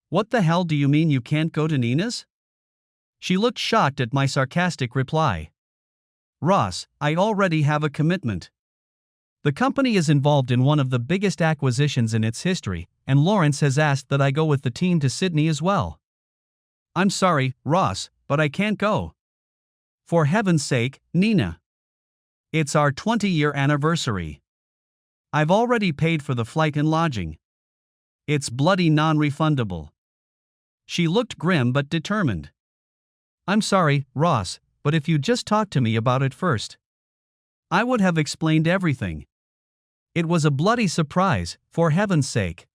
What the hell do you mean you can't go to Nina's? She looked shocked at my sarcastic reply. Ross, I already have a commitment. The company is involved in one of the biggest acquisitions in its history, and Lawrence has asked that I go with the team to Sydney as well. I'm sorry, Ross, but I can't go. For heaven's sake, Nina. It's our 20-year anniversary. I've already paid for the flight and lodging. It's bloody non-refundable. She looked grim but determined. I'm sorry, Ross, but if you'd just talked to me about it first, I would have explained everything. It was a bloody surprise, for heaven's sake.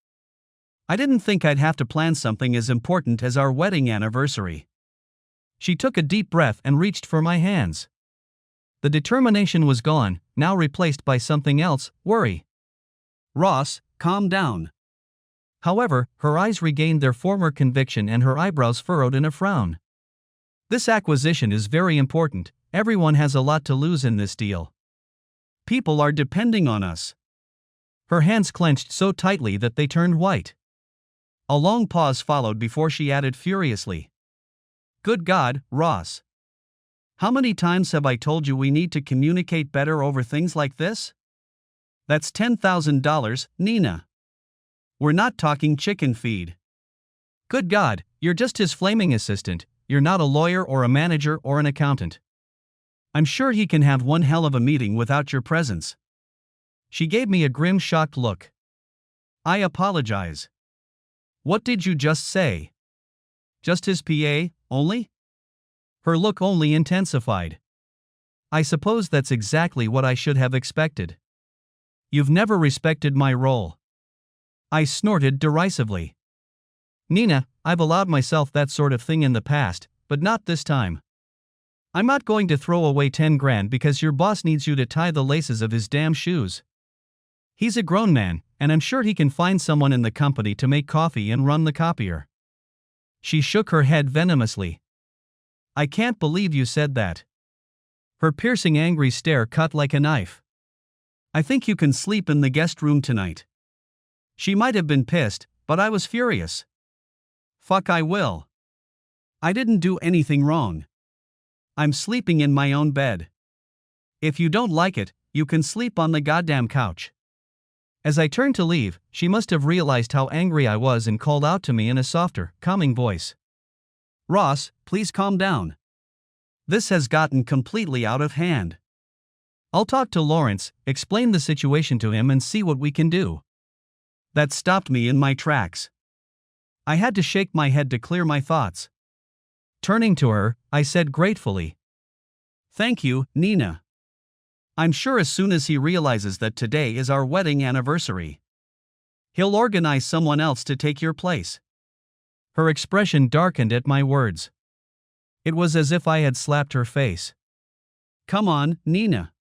I didn't think I'd have to plan something as important as our wedding anniversary. She took a deep breath and reached for my hands. The determination was gone, now replaced by something else, worry. Ross, calm down. However, her eyes regained their former conviction and her eyebrows furrowed in a frown. This acquisition is very important, everyone has a lot to lose in this deal. People are depending on us. Her hands clenched so tightly that they turned white. A long pause followed before she added furiously. Good God, Ross. How many times have I told you we need to communicate better over things like this? That's $10,000, Nina. We're not talking chicken feed. Good God, you're just his flaming assistant, you're not a lawyer or a manager or an accountant. I'm sure he can have one hell of a meeting without your presence. She gave me a grim, shocked look. I apologize. What did you just say? Just his PA, only? Her look only intensified. I suppose that's exactly what I should have expected. You've never respected my role. I snorted derisively. Nina, I've allowed myself that sort of thing in the past, but not this time. I'm not going to throw away 10 grand because your boss needs you to tie the laces of his damn shoes. He's a grown man, and I'm sure he can find someone in the company to make coffee and run the copier. She shook her head venomously. I can't believe you said that. Her piercing angry stare cut like a knife. I think you can sleep in the guest room tonight. She might have been pissed, but I was furious. Fuck, I will. I didn't do anything wrong. I'm sleeping in my own bed. If you don't like it, you can sleep on the goddamn couch. As I turned to leave, she must have realized how angry I was and called out to me in a softer, calming voice. Ross, please calm down. This has gotten completely out of hand. I'll talk to Lawrence, explain the situation to him and see what we can do. That stopped me in my tracks. I had to shake my head to clear my thoughts. Turning to her, I said gratefully, Thank you, Nina. I'm sure as soon as he realizes that today is our wedding anniversary, he'll organize someone else to take your place. Her expression darkened at my words. It was as if I had slapped her face. Come on, Nina.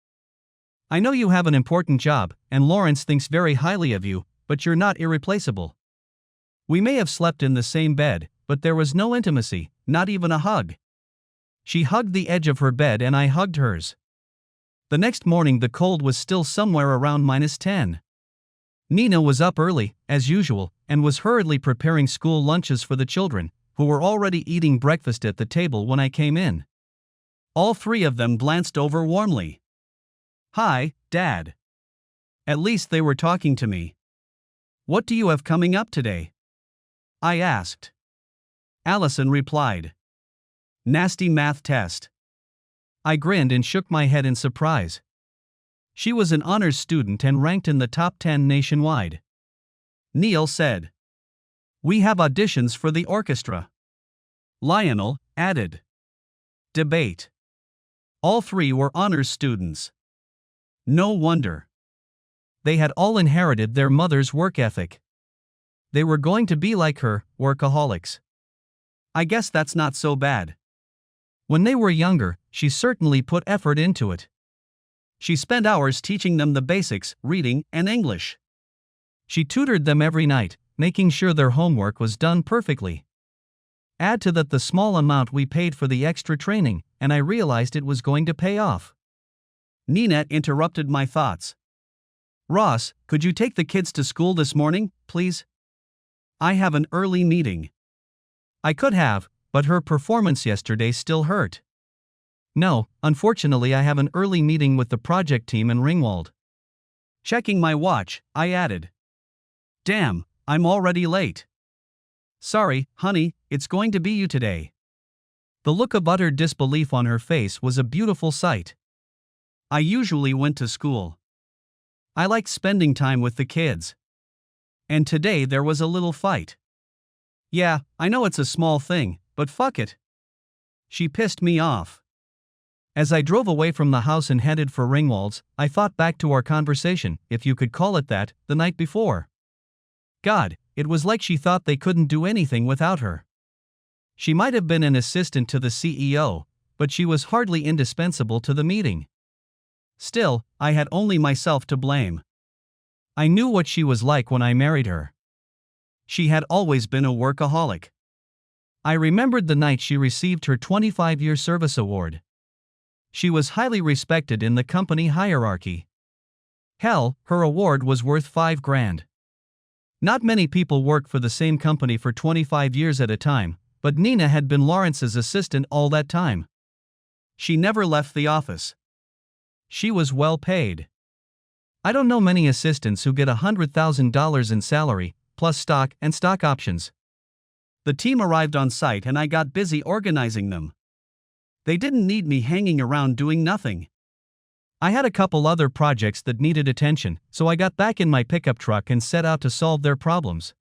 I know you have an important job, and Lawrence thinks very highly of you, but you're not irreplaceable. We may have slept in the same bed, but there was no intimacy, not even a hug. She hugged the edge of her bed and I hugged hers. The next morning the cold was still somewhere around -10. Nina was up early, as usual, and was hurriedly preparing school lunches for the children, who were already eating breakfast at the table when I came in. All three of them glanced over warmly. Hi, Dad. At least they were talking to me. What do you have coming up today? I asked. Allison replied. Nasty math test. I grinned and shook my head in surprise. She was an honors student and ranked in the top 10 nationwide. Neil said. We have auditions for the orchestra. Lionel added. Debate. All three were honors students. No wonder. They had all inherited their mother's work ethic. They were going to be like her, workaholics. I guess that's not so bad. When they were younger, she certainly put effort into it. She spent hours teaching them the basics, reading, and English. She tutored them every night, making sure their homework was done perfectly. Add to that the small amount we paid for the extra training, and I realized it was going to pay off. Nina interrupted my thoughts. Ross, could you take the kids to school this morning, please? I have an early meeting. I could have, but her performance yesterday still hurt. No, unfortunately I have an early meeting with the project team in Ringwald. Checking my watch, I added. Damn, I'm already late. Sorry, honey, it's going to be you today. The look of utter disbelief on her face was a beautiful sight. I usually went to school. I liked spending time with the kids. And today there was a little fight. Yeah, I know it's a small thing, but fuck it. She pissed me off. As I drove away from the house and headed for Ringwald's, I thought back to our conversation, if you could call it that, the night before. God, it was like she thought they couldn't do anything without her. She might have been an assistant to the CEO, but she was hardly indispensable to the meeting. Still, I had only myself to blame. I knew what she was like when I married her. She had always been a workaholic. I remembered the night she received her 25-year service award. She was highly respected in the company hierarchy. Hell, her award was worth $5,000. Not many people work for the same company for 25 years at a time, but Nina had been Lawrence's assistant all that time. She never left the office. She was well paid. I don't know many assistants who get $100,000 in salary, plus stock and stock options. The team arrived on site and I got busy organizing them. They didn't need me hanging around doing nothing. I had a couple other projects that needed attention, so I got back in my pickup truck and set out to solve their problems.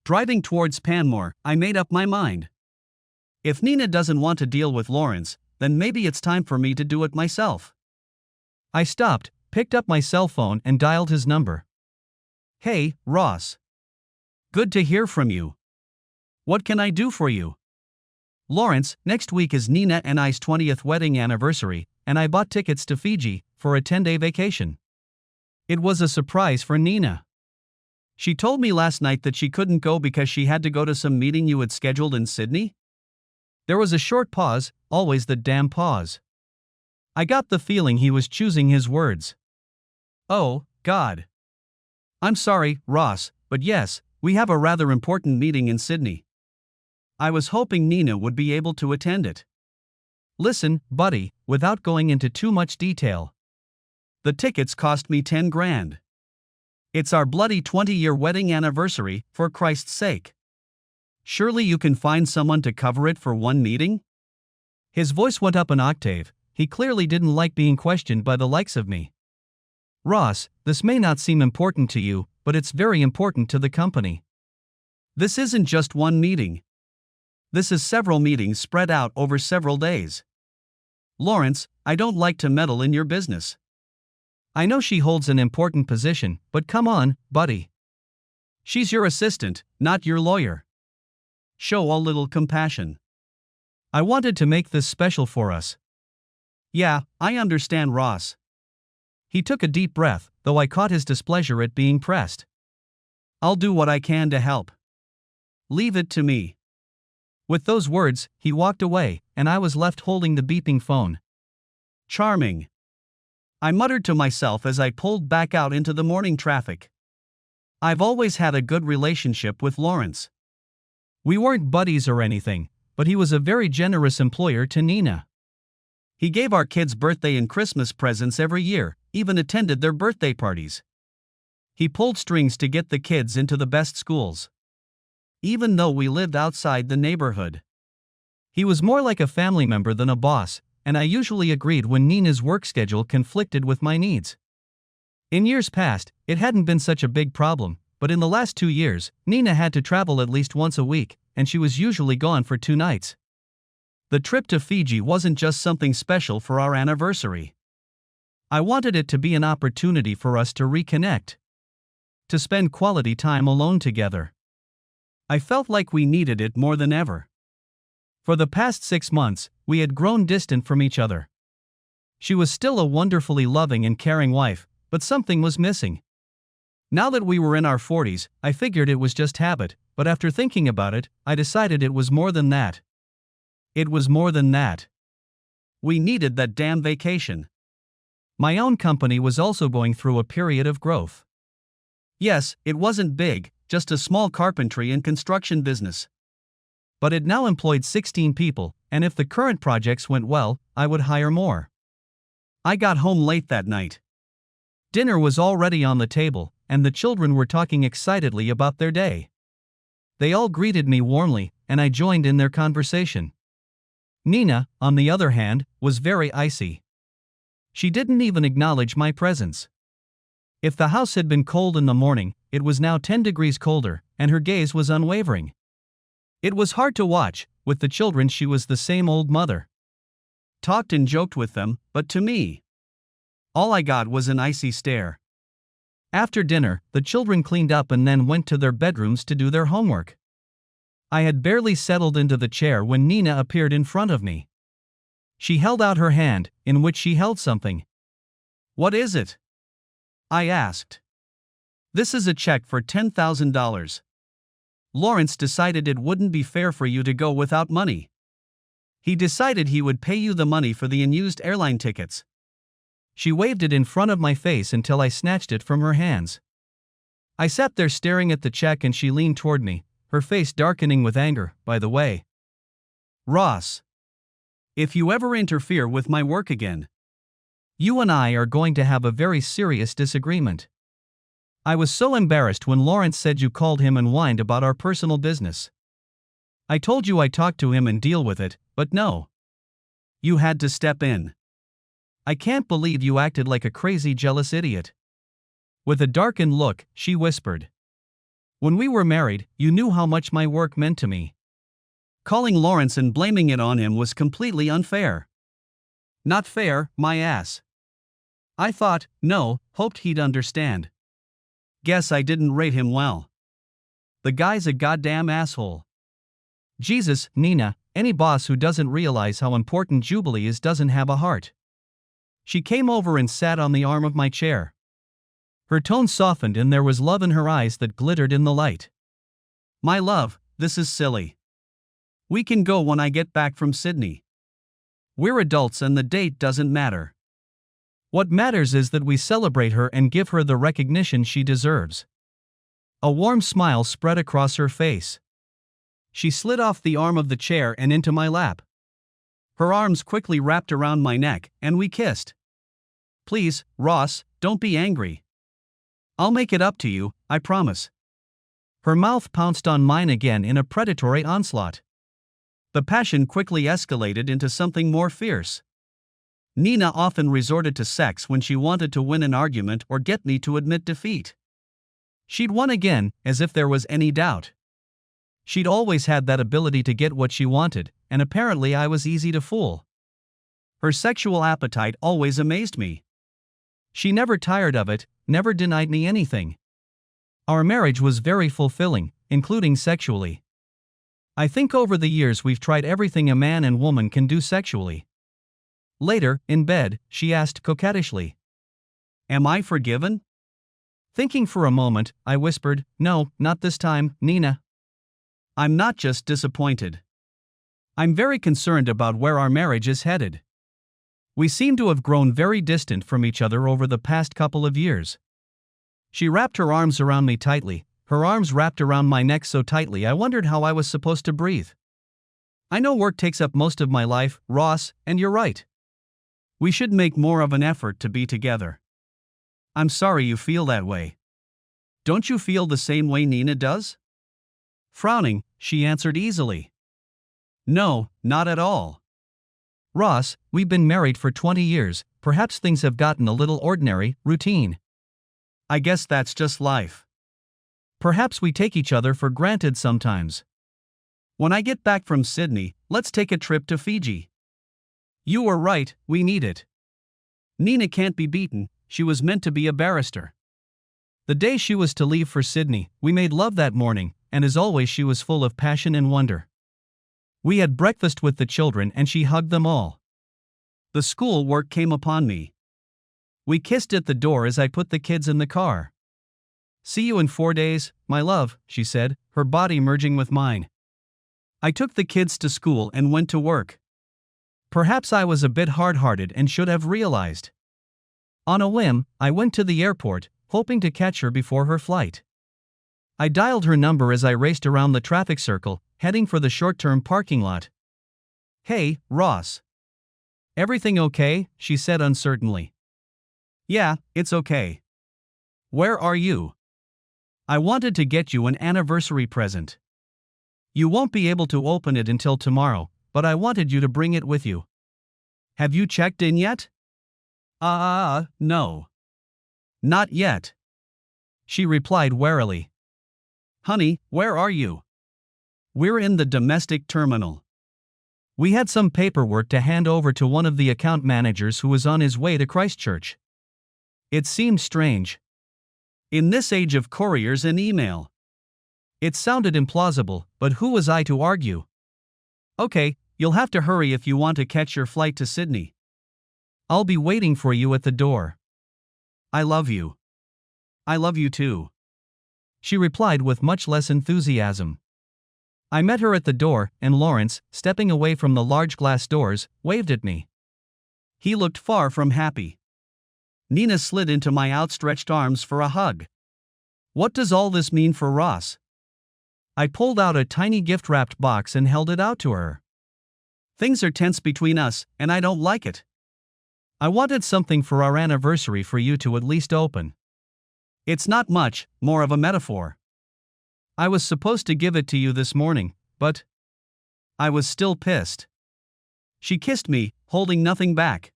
Driving towards Panmure, I made up my mind. If Nina doesn't want to deal with Lawrence, then maybe it's time for me to do it myself. I stopped, picked up my cell phone and dialed his number. Hey, Ross. Good to hear from you. What can I do for you? Lawrence, next week is Nina and I's 20th wedding anniversary, and I bought tickets to Fiji for a 10-day vacation. It was a surprise for Nina. She told me last night that she couldn't go because she had to go to some meeting you had scheduled in Sydney. There was a short pause, always the damn pause. I got the feeling he was choosing his words. Oh, God. I'm sorry, Ross, but yes, we have a rather important meeting in Sydney. I was hoping Nina would be able to attend it. Listen, buddy, without going into too much detail. The tickets cost me $10,000. It's our bloody 20-year wedding anniversary, for Christ's sake. Surely you can find someone to cover it for one meeting? His voice went up an octave. He clearly didn't like being questioned by the likes of me. Ross, this may not seem important to you, but it's very important to the company. This isn't just one meeting. This is several meetings spread out over several days. Lawrence, I don't like to meddle in your business. I know she holds an important position, but come on, buddy. She's your assistant, not your lawyer. Show a little compassion. I wanted to make this special for us. Yeah, I understand, Ross. He took a deep breath, though I caught his displeasure at being pressed. I'll do what I can to help. Leave it to me. With those words, he walked away, and I was left holding the beeping phone. Charming. I muttered to myself as I pulled back out into the morning traffic. I've always had a good relationship with Lawrence. We weren't buddies or anything, but he was a very generous employer to Nina. He gave our kids birthday and Christmas presents every year, even attended their birthday parties. He pulled strings to get the kids into the best schools. Even though we lived outside the neighborhood. He was more like a family member than a boss, and I usually agreed when Nina's work schedule conflicted with my needs. In years past, it hadn't been such a big problem, but in the last 2 years, Nina had to travel at least once a week, and she was usually gone for 2 nights. The trip to Fiji wasn't just something special for our anniversary. I wanted it to be an opportunity for us to reconnect. To spend quality time alone together. I felt like we needed it more than ever. For the past 6 months, we had grown distant from each other. She was still a wonderfully loving and caring wife, but something was missing. Now that we were in our 40s, I figured it was just habit, but after thinking about it, I decided it was more than that. It was more than that. We needed that damn vacation. My own company was also going through a period of growth. Yes, it wasn't big, just a small carpentry and construction business. But it now employed 16 people, and if the current projects went well, I would hire more. I got home late that night. Dinner was already on the table, and the children were talking excitedly about their day. They all greeted me warmly, and I joined in their conversation. Nina, on the other hand, was very icy. She didn't even acknowledge my presence. If the house had been cold in the morning, it was now 10 degrees colder, and her gaze was unwavering. It was hard to watch. With the children she was the same old mother. Talked and joked with them, but to me, all I got was an icy stare. After dinner, the children cleaned up and then went to their bedrooms to do their homework. I had barely settled into the chair when Nina appeared in front of me. She held out her hand, in which she held something. "What is it?" I asked. "This is a check for $10,000. Lawrence decided it wouldn't be fair for you to go without money. He decided he would pay you the money for the unused airline tickets." She waved it in front of my face until I snatched it from her hands. I sat there staring at the check and she leaned toward me, her face darkening with anger. "By the way, Ross, if you ever interfere with my work again, you and I are going to have a very serious disagreement." I was so embarrassed when Lawrence said you called him and whined about our personal business. I told you I'd talk to him and deal with it, but no. You had to step in. I can't believe you acted like a crazy jealous idiot. With a darkened look, she whispered. "When we were married, you knew how much my work meant to me. Calling Lawrence and blaming it on him was completely unfair." "Not fair, my ass." I thought, hoped he'd understand. Guess I didn't rate him well. The guy's a goddamn asshole. Jesus, Nina, any boss who doesn't realize how important Jubilee is doesn't have a heart. She came over and sat on the arm of my chair. Her tone softened and there was love in her eyes that glittered in the light. "My love, this is silly. We can go when I get back from Sydney. We're adults and the date doesn't matter. What matters is that we celebrate her and give her the recognition she deserves." A warm smile spread across her face. She slid off the arm of the chair and into my lap. Her arms quickly wrapped around my neck, and we kissed. "Please, Ross, don't be angry. I'll make it up to you, I promise." Her mouth pounced on mine again in a predatory onslaught. The passion quickly escalated into something more fierce. Nina often resorted to sex when she wanted to win an argument or get me to admit defeat. She'd won again, as if there was any doubt. She'd always had that ability to get what she wanted, and apparently I was easy to fool. Her sexual appetite always amazed me. She never tired of it, never denied me anything. Our marriage was very fulfilling, including sexually. I think over the years we've tried everything a man and woman can do sexually. Later, in bed, she asked coquettishly, "Am I forgiven?" Thinking for a moment, I whispered, "No, not this time, Nina." "I'm not just disappointed. I'm very concerned about where our marriage is headed. We seem to have grown very distant from each other over the past couple of years." She wrapped her arms around me tightly, her arms wrapped around my neck so tightly I wondered how I was supposed to breathe. "I know work takes up most of my life, Ross, and you're right. We should make more of an effort to be together. I'm sorry you feel that way. Don't you feel the same way Nina does?" Frowning, she answered easily, "No, not at all. Ross, we've been married for 20 years, perhaps things have gotten a little ordinary, routine. I guess that's just life. Perhaps we take each other for granted sometimes. When I get back from Sydney, let's take a trip to Fiji. You were right, we need it. Nina can't be beaten, she was meant to be a barrister." The day she was to leave for Sydney, we made love that morning, and as always she was full of passion and wonder. We had breakfast with the children and she hugged them all. The school work came upon me. We kissed at the door as I put the kids in the car. "See you in 4 days, my love," she said, her body merging with mine. I took the kids to school and went to work. Perhaps I was a bit hard-hearted and should have realized. On a whim, I went to the airport, hoping to catch her before her flight. I dialed her number as I raced around the traffic circle, heading for the short-term parking lot. "Hey, Ross. Everything okay?" she said uncertainly. "Yeah, it's okay. Where are you? I wanted to get you an anniversary present. You won't be able to open it until tomorrow, but I wanted you to bring it with you. Have you checked in yet?" No. Not yet," she replied warily. "Honey, where are you?" "We're in the domestic terminal. We had some paperwork to hand over to one of the account managers who was on his way to Christchurch." It seemed strange. In this age of couriers and email. It sounded implausible, but who was I to argue? "Okay, you'll have to hurry if you want to catch your flight to Sydney. I'll be waiting for you at the door. I love you." "I love you too," she replied with much less enthusiasm. I met her at the door, and Lawrence, stepping away from the large glass doors, waved at me. He looked far from happy. Nina slid into my outstretched arms for a hug. What does all this mean for Ross? I pulled out a tiny gift-wrapped box and held it out to her. Things are tense between us, and I don't like it. I wanted something for our anniversary for you to at least open. It's not much, more of a metaphor. I was supposed to give it to you this morning, but I was still pissed. She kissed me, holding nothing back.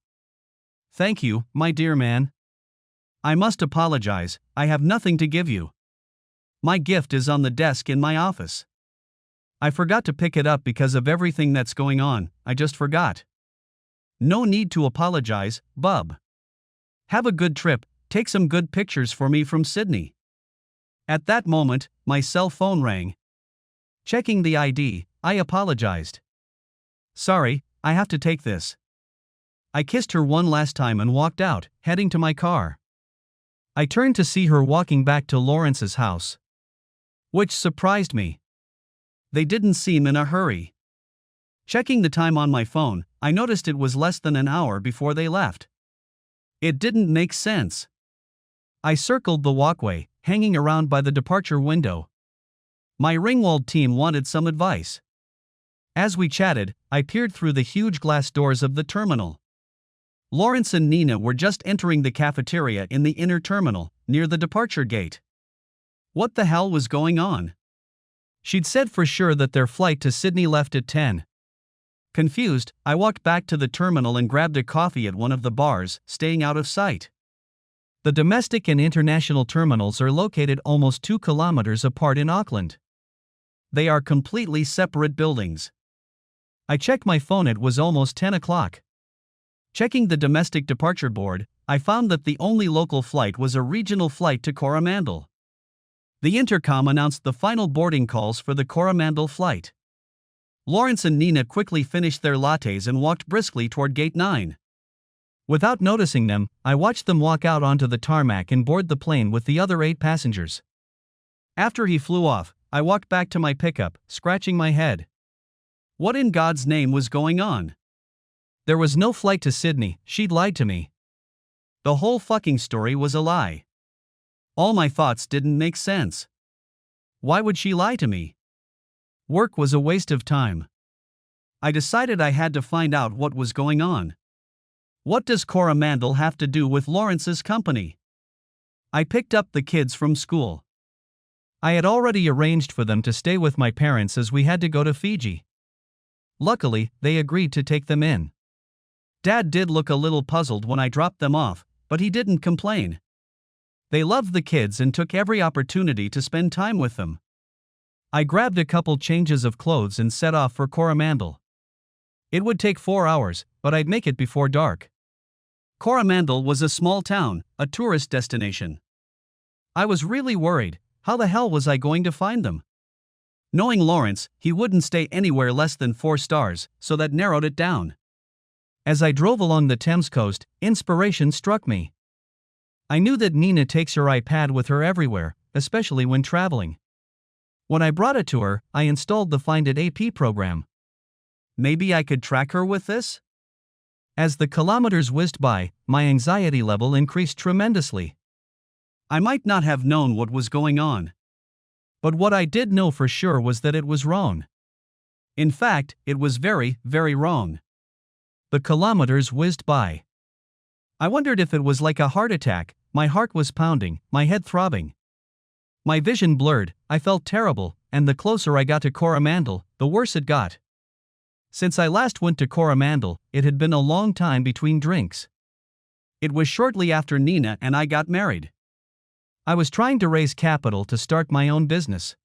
Thank you, my dear man. I must apologize, I have nothing to give you. My gift is on the desk in my office. I forgot to pick it up because of everything that's going on, I just forgot. No need to apologize, bub. Have a good trip, take some good pictures for me from Sydney. At that moment, my cell phone rang. Checking the ID, I apologized. Sorry, I have to take this. I kissed her one last time and walked out, heading to my car. I turned to see her walking back to Lawrence's house. Which surprised me. They didn't seem in a hurry. Checking the time on my phone, I noticed it was less than an hour before they left. It didn't make sense. I circled the walkway, hanging around by the departure window. My Ringwald team wanted some advice. As we chatted, I peered through the huge glass doors of the terminal. Lawrence and Nina were just entering the cafeteria in the inner terminal, near the departure gate. What the hell was going on? She'd said for sure that their flight to Sydney left at 10. Confused, I walked back to the terminal and grabbed a coffee at one of the bars, staying out of sight. The domestic and international terminals are located almost 2 kilometers apart in Auckland. They are completely separate buildings. I checked my phone, it was almost 10 o'clock. Checking the domestic departure board, I found that the only local flight was a regional flight to Coromandel. The intercom announced the final boarding calls for the Coromandel flight. Lawrence and Nina quickly finished their lattes and walked briskly toward Gate 9. Without noticing them, I watched them walk out onto the tarmac and board the plane with the other 8 passengers. After he flew off, I walked back to my pickup, scratching my head. What in God's name was going on? There was no flight to Sydney, she'd lied to me. The whole fucking story was a lie. All my thoughts didn't make sense. Why would she lie to me? Work was a waste of time. I decided I had to find out what was going on. What does Coromandel have to do with Lawrence's company? I picked up the kids from school. I had already arranged for them to stay with my parents as we had to go to Fiji. Luckily, they agreed to take them in. Dad did look a little puzzled when I dropped them off, but he didn't complain. They loved the kids and took every opportunity to spend time with them. I grabbed a couple changes of clothes and set off for Coromandel. It would take 4 hours, but I'd make it before dark. Coromandel was a small town, a tourist destination. I was really worried, how the hell was I going to find them? Knowing Lawrence, he wouldn't stay anywhere less than 4 stars, so that narrowed it down. As I drove along the Thames coast, inspiration struck me. I knew that Nina takes her iPad with her everywhere, especially when traveling. When I brought it to her, I installed the Find It AP program. Maybe I could track her with this? As the kilometers whizzed by, my anxiety level increased tremendously. I might not have known what was going on. But what I did know for sure was that it was wrong. In fact, it was very, very wrong. The kilometers whizzed by. I wondered if it was like a heart attack. My heart was pounding, my head throbbing. My vision blurred, I felt terrible, and the closer I got to Coromandel, the worse it got. Since I last went to Coromandel, it had been a long time between drinks. It was shortly after Nina and I got married. I was trying to raise capital to start my own business.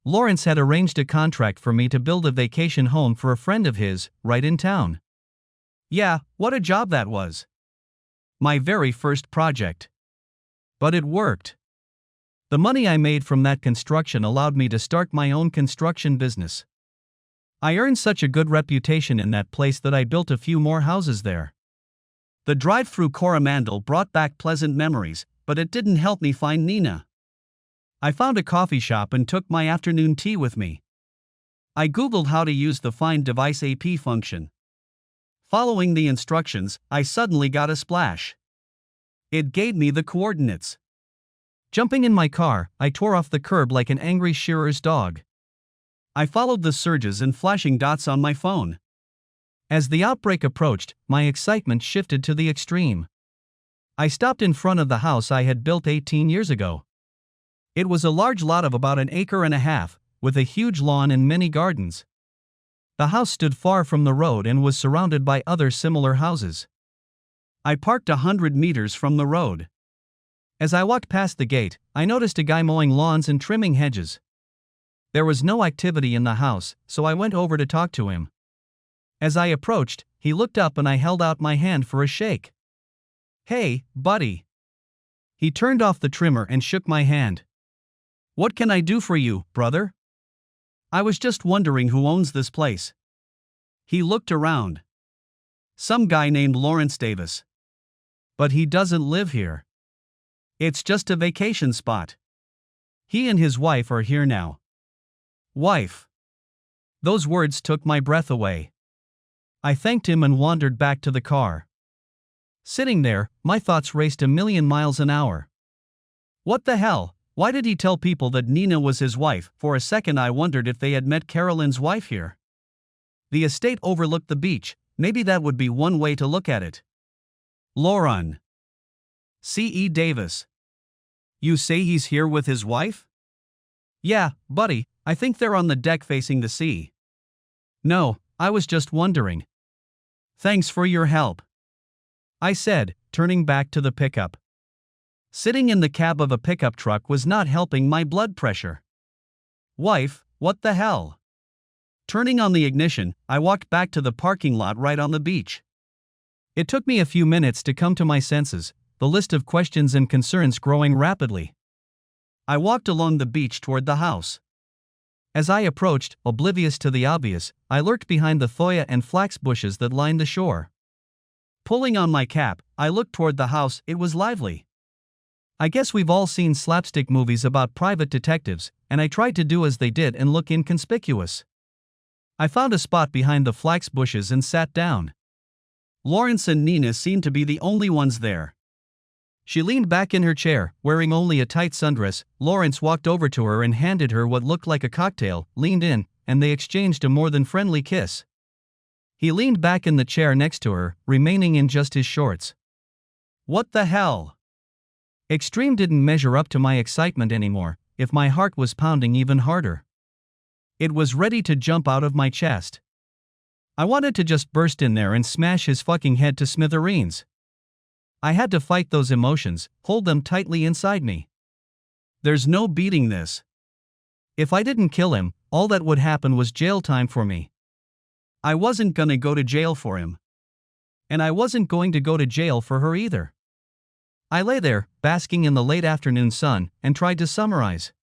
Lawrence had arranged a contract for me to build a vacation home for a friend of his, right in town. Yeah, what a job that was. My very first project. But it worked. The money I made from that construction allowed me to start my own construction business. I earned such a good reputation in that place that I built a few more houses there. The drive through Coromandel brought back pleasant memories, but it didn't help me find Nina. I found a coffee shop and took my afternoon tea with me. I Googled how to use the Find Device AP function. Following the instructions, I suddenly got a splash. It gave me the coordinates. Jumping in my car, I tore off the curb like an angry shearer's dog. I followed the surges and flashing dots on my phone. As the outbreak approached, my excitement shifted to the extreme. I stopped in front of the house I had built 18 years ago. It was a large lot of about an acre and a half, with a huge lawn and many gardens. The house stood far from the road and was surrounded by other similar houses. I parked 100 meters from the road. As I walked past the gate, I noticed a guy mowing lawns and trimming hedges. There was no activity in the house, so I went over to talk to him. As I approached, he looked up and I held out my hand for a shake. "Hey, buddy." He turned off the trimmer and shook my hand. "What can I do for you, brother? I was just wondering who owns this place." He looked around. "Some guy named Lawrence Davis. But he doesn't live here. It's just a vacation spot. He and his wife are here now." Wife. Those words took my breath away. I thanked him and wandered back to the car. Sitting there, my thoughts raced a million miles an hour. What the hell? Why did he tell people that Nina was his wife? For a second I wondered if they had met Carolyn's wife here. The estate overlooked the beach, maybe that would be one way to look at it. Lauren. C.E. Davis. You say he's here with his wife? Yeah, buddy, I think they're on the deck facing the sea. No, I was just wondering. Thanks for your help, I said, turning back to the pickup. Sitting in the cab of a pickup truck was not helping my blood pressure. Wife, what the hell? Turning on the ignition, I walked back to the parking lot right on the beach. It took me a few minutes to come to my senses, the list of questions and concerns growing rapidly. I walked along the beach toward the house. As I approached, oblivious to the obvious, I lurked behind the thoya and flax bushes that lined the shore. Pulling on my cap, I looked toward the house. It was lively. I guess we've all seen slapstick movies about private detectives, and I tried to do as they did and look inconspicuous. I found a spot behind the flax bushes and sat down. Lawrence and Nina seemed to be the only ones there. She leaned back in her chair, wearing only a tight sundress. Lawrence walked over to her and handed her what looked like a cocktail, leaned in, and they exchanged a more than friendly kiss. He leaned back in the chair next to her, remaining in just his shorts. What the hell? Extreme didn't measure up to my excitement anymore, if my heart was pounding even harder. It was ready to jump out of my chest. I wanted to just burst in there and smash his fucking head to smithereens. I had to fight those emotions, hold them tightly inside me. There's no beating this. If I didn't kill him, all that would happen was jail time for me. I wasn't gonna go to jail for him. And I wasn't going to go to jail for her either. I lay there, basking in the late afternoon sun, and tried to summarize.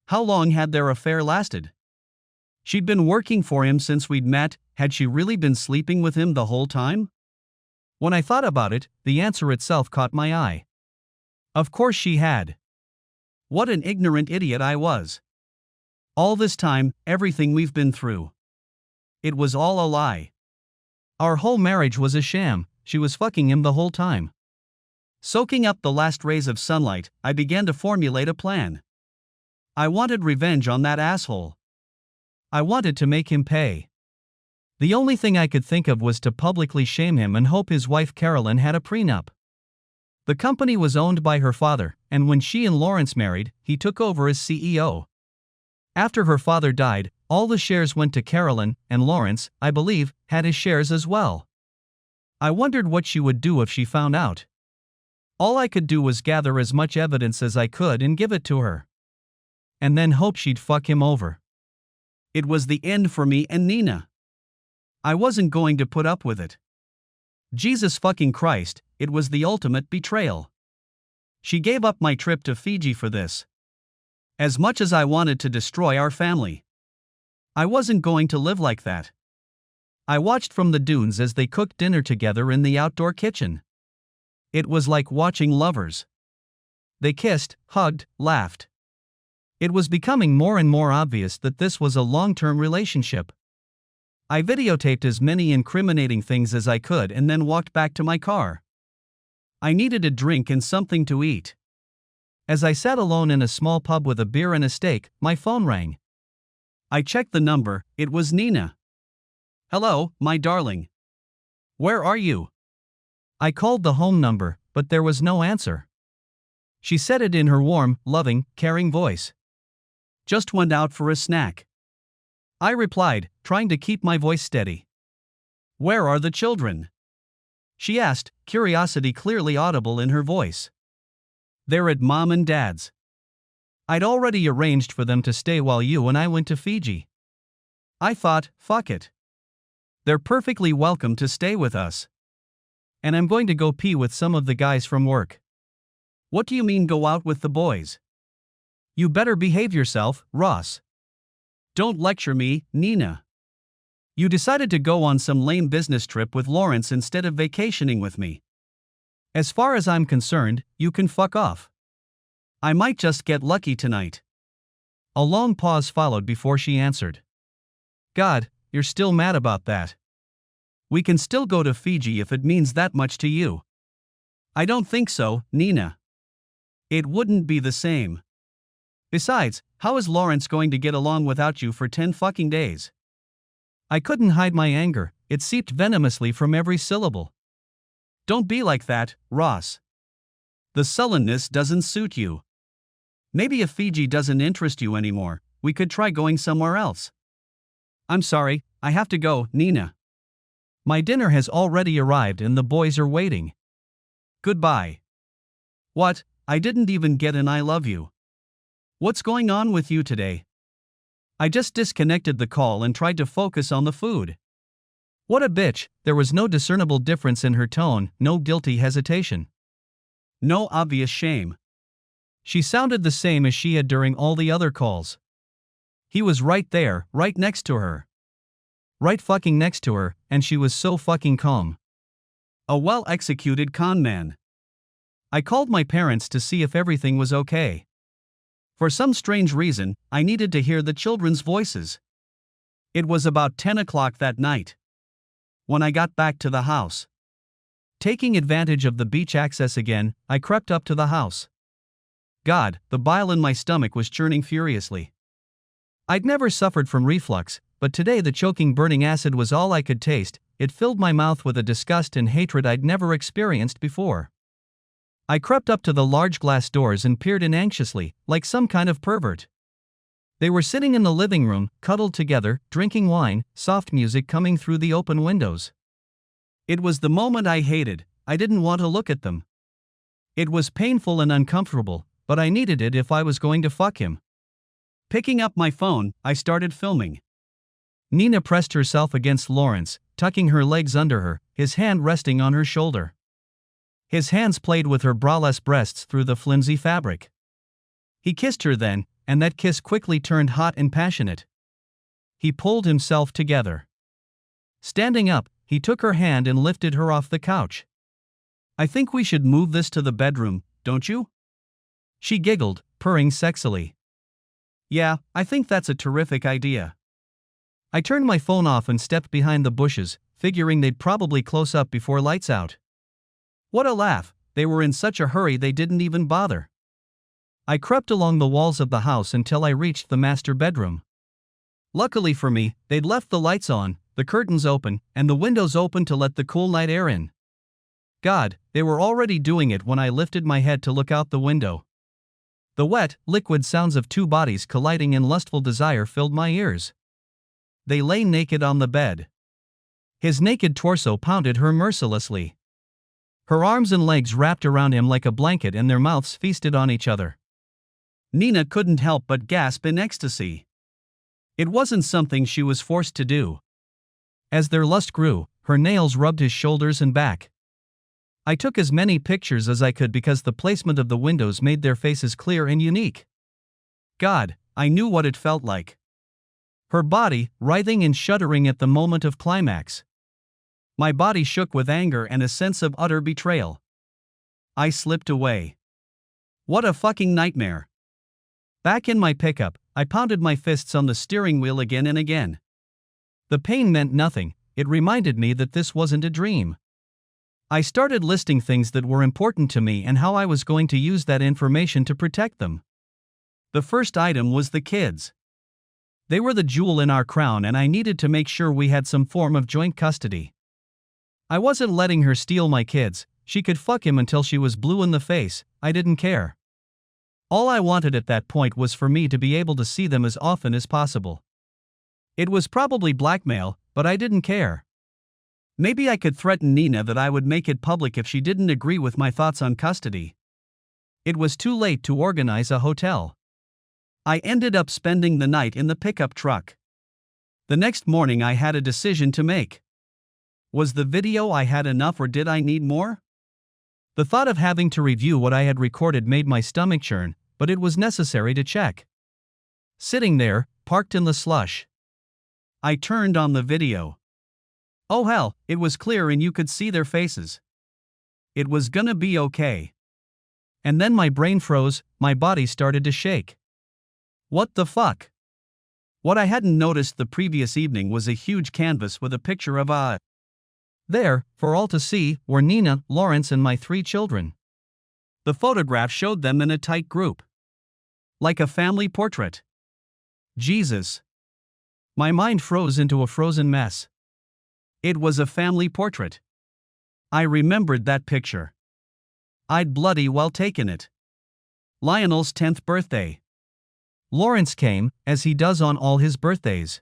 How long had their affair lasted? She'd been working for him since we'd met. Had she really been sleeping with him the whole time? When I thought about it, the answer itself caught my eye. Of course she had. What an ignorant idiot I was. All this time, everything we've been through. It was all a lie. Our whole marriage was a sham. She was fucking him the whole time. Soaking up the last rays of sunlight, I began to formulate a plan. I wanted revenge on that asshole. I wanted to make him pay. The only thing I could think of was to publicly shame him and hope his wife Carolyn had a prenup. The company was owned by her father, and when she and Lawrence married, he took over as CEO. After her father died, all the shares went to Carolyn, and Lawrence, I believe, had his shares as well. I wondered what she would do if she found out. All I could do was gather as much evidence as I could and give it to her. And then hope she'd fuck him over. It was the end for me and Nina. I wasn't going to put up with it. Jesus fucking Christ, it was the ultimate betrayal. She gave up my trip to Fiji for this. As much as I wanted to destroy our family, I wasn't going to live like that. I watched from the dunes as they cooked dinner together in the outdoor kitchen. It was like watching lovers. They kissed, hugged, laughed. It was becoming more and more obvious that this was a long-term relationship. I videotaped as many incriminating things as I could and then walked back to my car. I needed a drink and something to eat. As I sat alone in a small pub with a beer and a steak, my phone rang. I checked the number, it was Nina. "Hello, my darling. Where are you?" I called the home number, but there was no answer. She said it in her warm, loving, caring voice. "Just went out for a snack." I replied, trying to keep my voice steady. "Where are the children?" She asked, curiosity clearly audible in her voice. "They're at Mom and Dad's. I'd already arranged for them to stay while you and I went to Fiji. I thought, fuck it. They're perfectly welcome to stay with us. And I'm going to go pee with some of the guys from work." "What do you mean go out with the boys?" "You better behave yourself, Ross." "Don't lecture me, Nina. You decided to go on some lame business trip with Lawrence instead of vacationing with me. As far as I'm concerned, you can fuck off. I might just get lucky tonight." A long pause followed before she answered. "God, you're still mad about that. We can still go to Fiji if it means that much to you." "I don't think so, Nina. It wouldn't be the same. Besides, how is Lawrence going to get along without you for 10 fucking days?" I couldn't hide my anger, it seeped venomously from every syllable. "Don't be like that, Ross. The sullenness doesn't suit you. Maybe if Fiji doesn't interest you anymore, we could try going somewhere else." "I'm sorry, I have to go, Nina. My dinner has already arrived and the boys are waiting. Goodbye." "What? I didn't even get an I love you. What's going on with you today?" I just disconnected the call and tried to focus on the food. What a bitch, there was no discernible difference in her tone, no guilty hesitation. No obvious shame. She sounded the same as she had during all the other calls. He was right there, right next to her. Right fucking next to her, and she was so fucking calm. A well-executed con man. I called my parents to see if everything was okay. For some strange reason, I needed to hear the children's voices. It was about 10 o'clock that night. When I got back to the house. Taking advantage of the beach access again, I crept up to the house. God, the bile in my stomach was churning furiously. I'd never suffered from reflux, but today the choking burning acid was all I could taste. It filled my mouth with a disgust and hatred I'd never experienced before. I crept up to the large glass doors and peered in anxiously, like some kind of pervert. They were sitting in the living room, cuddled together, drinking wine, soft music coming through the open windows. It was the moment I hated. I didn't want to look at them. It was painful and uncomfortable, but I needed it if I was going to fuck him. Picking up my phone, I started filming. Nina pressed herself against Lawrence, tucking her legs under her, his hand resting on her shoulder. His hands played with her braless breasts through the flimsy fabric. He kissed her then, and that kiss quickly turned hot and passionate. He pulled himself together. Standing up, he took her hand and lifted her off the couch. "I think we should move this to the bedroom, don't you?" She giggled, purring sexily. "Yeah, I think that's a terrific idea." I turned my phone off and stepped behind the bushes, figuring they'd probably close up before lights out. What a laugh, they were in such a hurry they didn't even bother. I crept along the walls of the house until I reached the master bedroom. Luckily for me, they'd left the lights on, the curtains open, and the windows open to let the cool night air in. God, they were already doing it when I lifted my head to look out the window. The wet, liquid sounds of two bodies colliding in lustful desire filled my ears. They lay naked on the bed. His naked torso pounded her mercilessly. Her arms and legs wrapped around him like a blanket and their mouths feasted on each other. Nina couldn't help but gasp in ecstasy. It wasn't something she was forced to do. As their lust grew, her nails rubbed his shoulders and back. I took as many pictures as I could because the placement of the windows made their faces clear and unique. God, I knew what it felt like. Her body, writhing and shuddering at the moment of climax. My body shook with anger and a sense of utter betrayal. I slipped away. What a fucking nightmare. Back in my pickup, I pounded my fists on the steering wheel again and again. The pain meant nothing, it reminded me that this wasn't a dream. I started listing things that were important to me and how I was going to use that information to protect them. The first item was the kids. They were the jewel in our crown and I needed to make sure we had some form of joint custody. I wasn't letting her steal my kids, she could fuck him until she was blue in the face, I didn't care. All I wanted at that point was for me to be able to see them as often as possible. It was probably blackmail, but I didn't care. Maybe I could threaten Nina that I would make it public if she didn't agree with my thoughts on custody. It was too late to organize a hotel. I ended up spending the night in the pickup truck. The next morning I had a decision to make. Was the video I had enough or did I need more? The thought of having to review what I had recorded made my stomach churn, but it was necessary to check. Sitting there, parked in the slush. I turned on the video. Oh hell, it was clear and you could see their faces. It was gonna be okay. And then my brain froze, my body started to shake. What the fuck? What I hadn't noticed the previous evening was a huge canvas with a picture of a. There, for all to see, were Nina, Lawrence and my 3 children. The photograph showed them in a tight group. Like a family portrait. Jesus. My mind froze into a frozen mess. It was a family portrait. I remembered that picture. I'd bloody well taken it. Lionel's 10th birthday. Lawrence came, as he does on all his birthdays.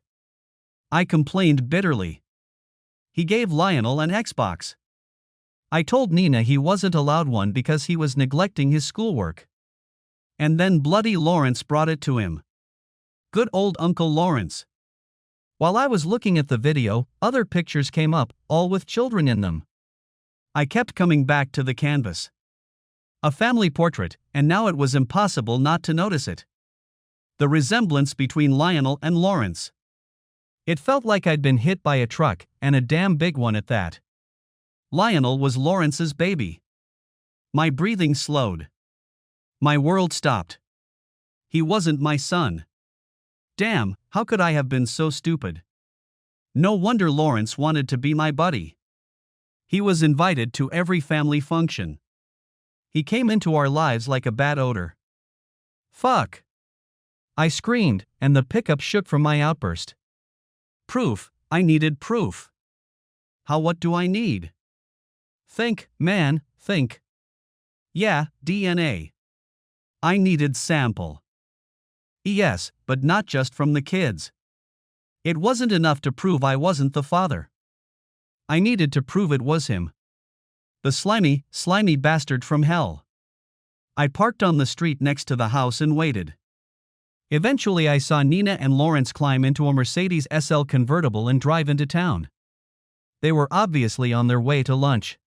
I complained bitterly. He gave Lionel an Xbox. I told Nina he wasn't allowed one because he was neglecting his schoolwork. And then bloody Lawrence brought it to him. Good old Uncle Lawrence. While I was looking at the video, other pictures came up, all with children in them. I kept coming back to the canvas. A family portrait, and now it was impossible not to notice it. The resemblance between Lionel and Lawrence. It felt like I'd been hit by a truck, and a damn big one at that. Lionel was Lawrence's baby. My breathing slowed. My world stopped. He wasn't my son. Damn, how could I have been so stupid? No wonder Lawrence wanted to be my buddy. He was invited to every family function. He came into our lives like a bad odor. Fuck! I screamed, and the pickup shook from my outburst. Proof, I needed proof. What do I need? Think, man, think. Yeah, DNA. I needed sample. Yes, but not just from the kids. It wasn't enough to prove I wasn't the father. I needed to prove it was him. The slimy bastard from hell. I parked on the street next to the house and waited. Eventually I saw Nina and Lawrence climb into a Mercedes SL convertible and drive into town. They were obviously on their way to lunch.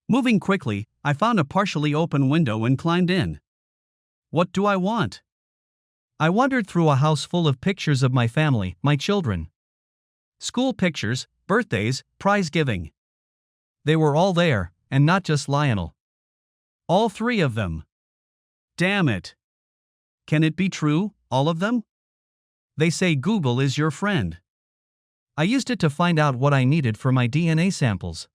Moving quickly, I found a partially open window and climbed in. What do I want? I wandered through a house full of pictures of my family, my children. School pictures, birthdays, prize giving. They were all there, and not just Lionel. All 3 of them. Damn it. Can it be true, all of them? They say Google is your friend. I used it to find out what I needed for my DNA samples.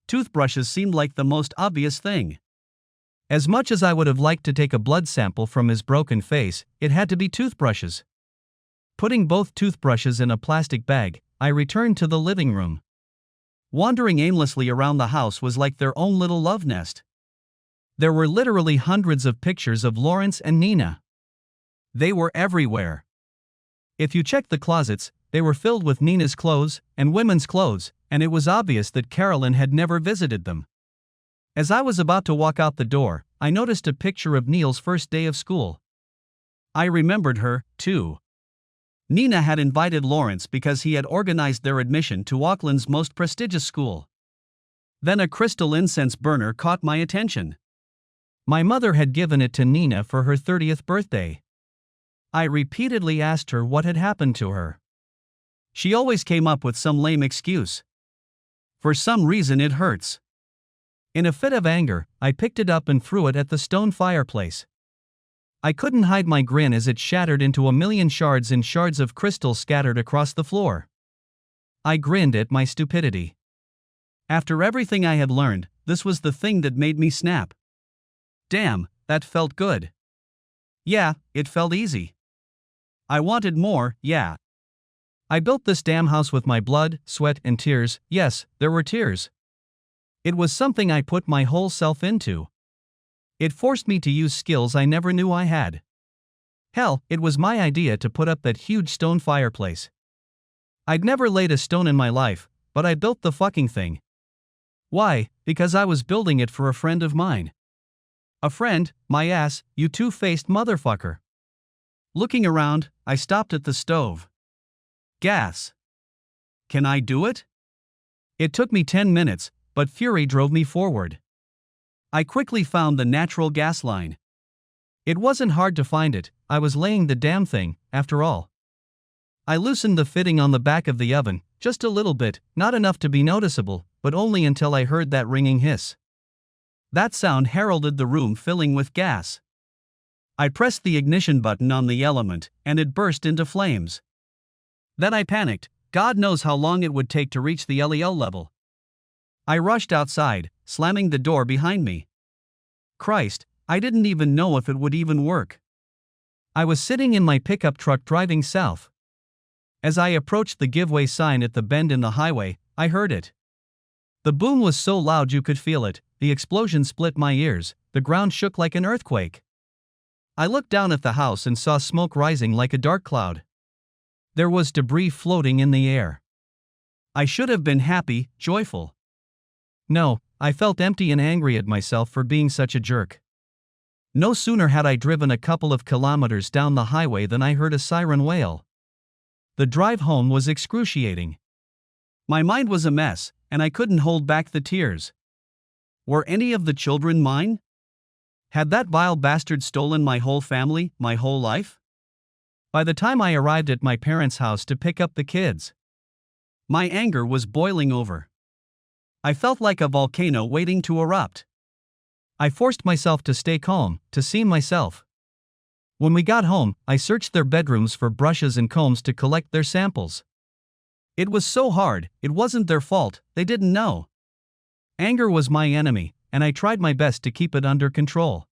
Toothbrushes seemed like the most obvious thing. As much as I would have liked to take a blood sample from his broken face, it had to be toothbrushes. Putting both toothbrushes in a plastic bag, I returned to the living room. Wandering aimlessly around the house was like their own little love nest. There were literally hundreds of pictures of Lawrence and Nina. They were everywhere. If you checked the closets, they were filled with Nina's clothes and women's clothes, and it was obvious that Carolyn had never visited them. As I was about to walk out the door, I noticed a picture of Neil's first day of school. I remembered her, too. Nina had invited Lawrence because he had organized their admission to Auckland's most prestigious school. Then a crystal incense burner caught my attention. My mother had given it to Nina for her 30th birthday. I repeatedly asked her what had happened to her. She always came up with some lame excuse. For some reason it hurts. In a fit of anger, I picked it up and threw it at the stone fireplace. I couldn't hide my grin as it shattered into a million shards of crystal scattered across the floor. I grinned at my stupidity. After everything I had learned, this was the thing that made me snap. Damn, that felt good. Yeah, it felt easy. I wanted more, yeah. I built this damn house with my blood, sweat, and tears. Yes, there were tears. It was something I put my whole self into. It forced me to use skills I never knew I had. Hell, it was my idea to put up that huge stone fireplace. I'd never laid a stone in my life, but I built the fucking thing. Why? Because I was building it for a friend of mine. A friend, my ass, you two-faced motherfucker. Looking around, I stopped at the stove. Gas. Can I do it? It took me 10 minutes, but fury drove me forward. I quickly found the natural gas line. It wasn't hard to find it, I was laying the damn thing, after all. I loosened the fitting on the back of the oven, just a little bit, not enough to be noticeable, but only until I heard that ringing hiss. That sound heralded the room filling with gas. I pressed the ignition button on the element, and it burst into flames. Then I panicked. God knows how long it would take to reach the LEL level. I rushed outside, slamming the door behind me. Christ, I didn't even know if it would even work. I was sitting in my pickup truck driving south. As I approached the giveaway sign at the bend in the highway, I heard it. The boom was so loud you could feel it, the explosion split my ears, the ground shook like an earthquake. I looked down at the house and saw smoke rising like a dark cloud. There was debris floating in the air. I should have been happy, joyful. No, I felt empty and angry at myself for being such a jerk. No sooner had I driven a couple of kilometers down the highway than I heard a siren wail. The drive home was excruciating. My mind was a mess, and I couldn't hold back the tears. Were any of the children mine? Had that vile bastard stolen my whole family, my whole life? By the time I arrived at my parents' house to pick up the kids, my anger was boiling over. I felt like a volcano waiting to erupt. I forced myself to stay calm, to see myself. When we got home, I searched their bedrooms for brushes and combs to collect their samples. It was so hard, it wasn't their fault, they didn't know. Anger was my enemy, and I tried my best to keep it under control.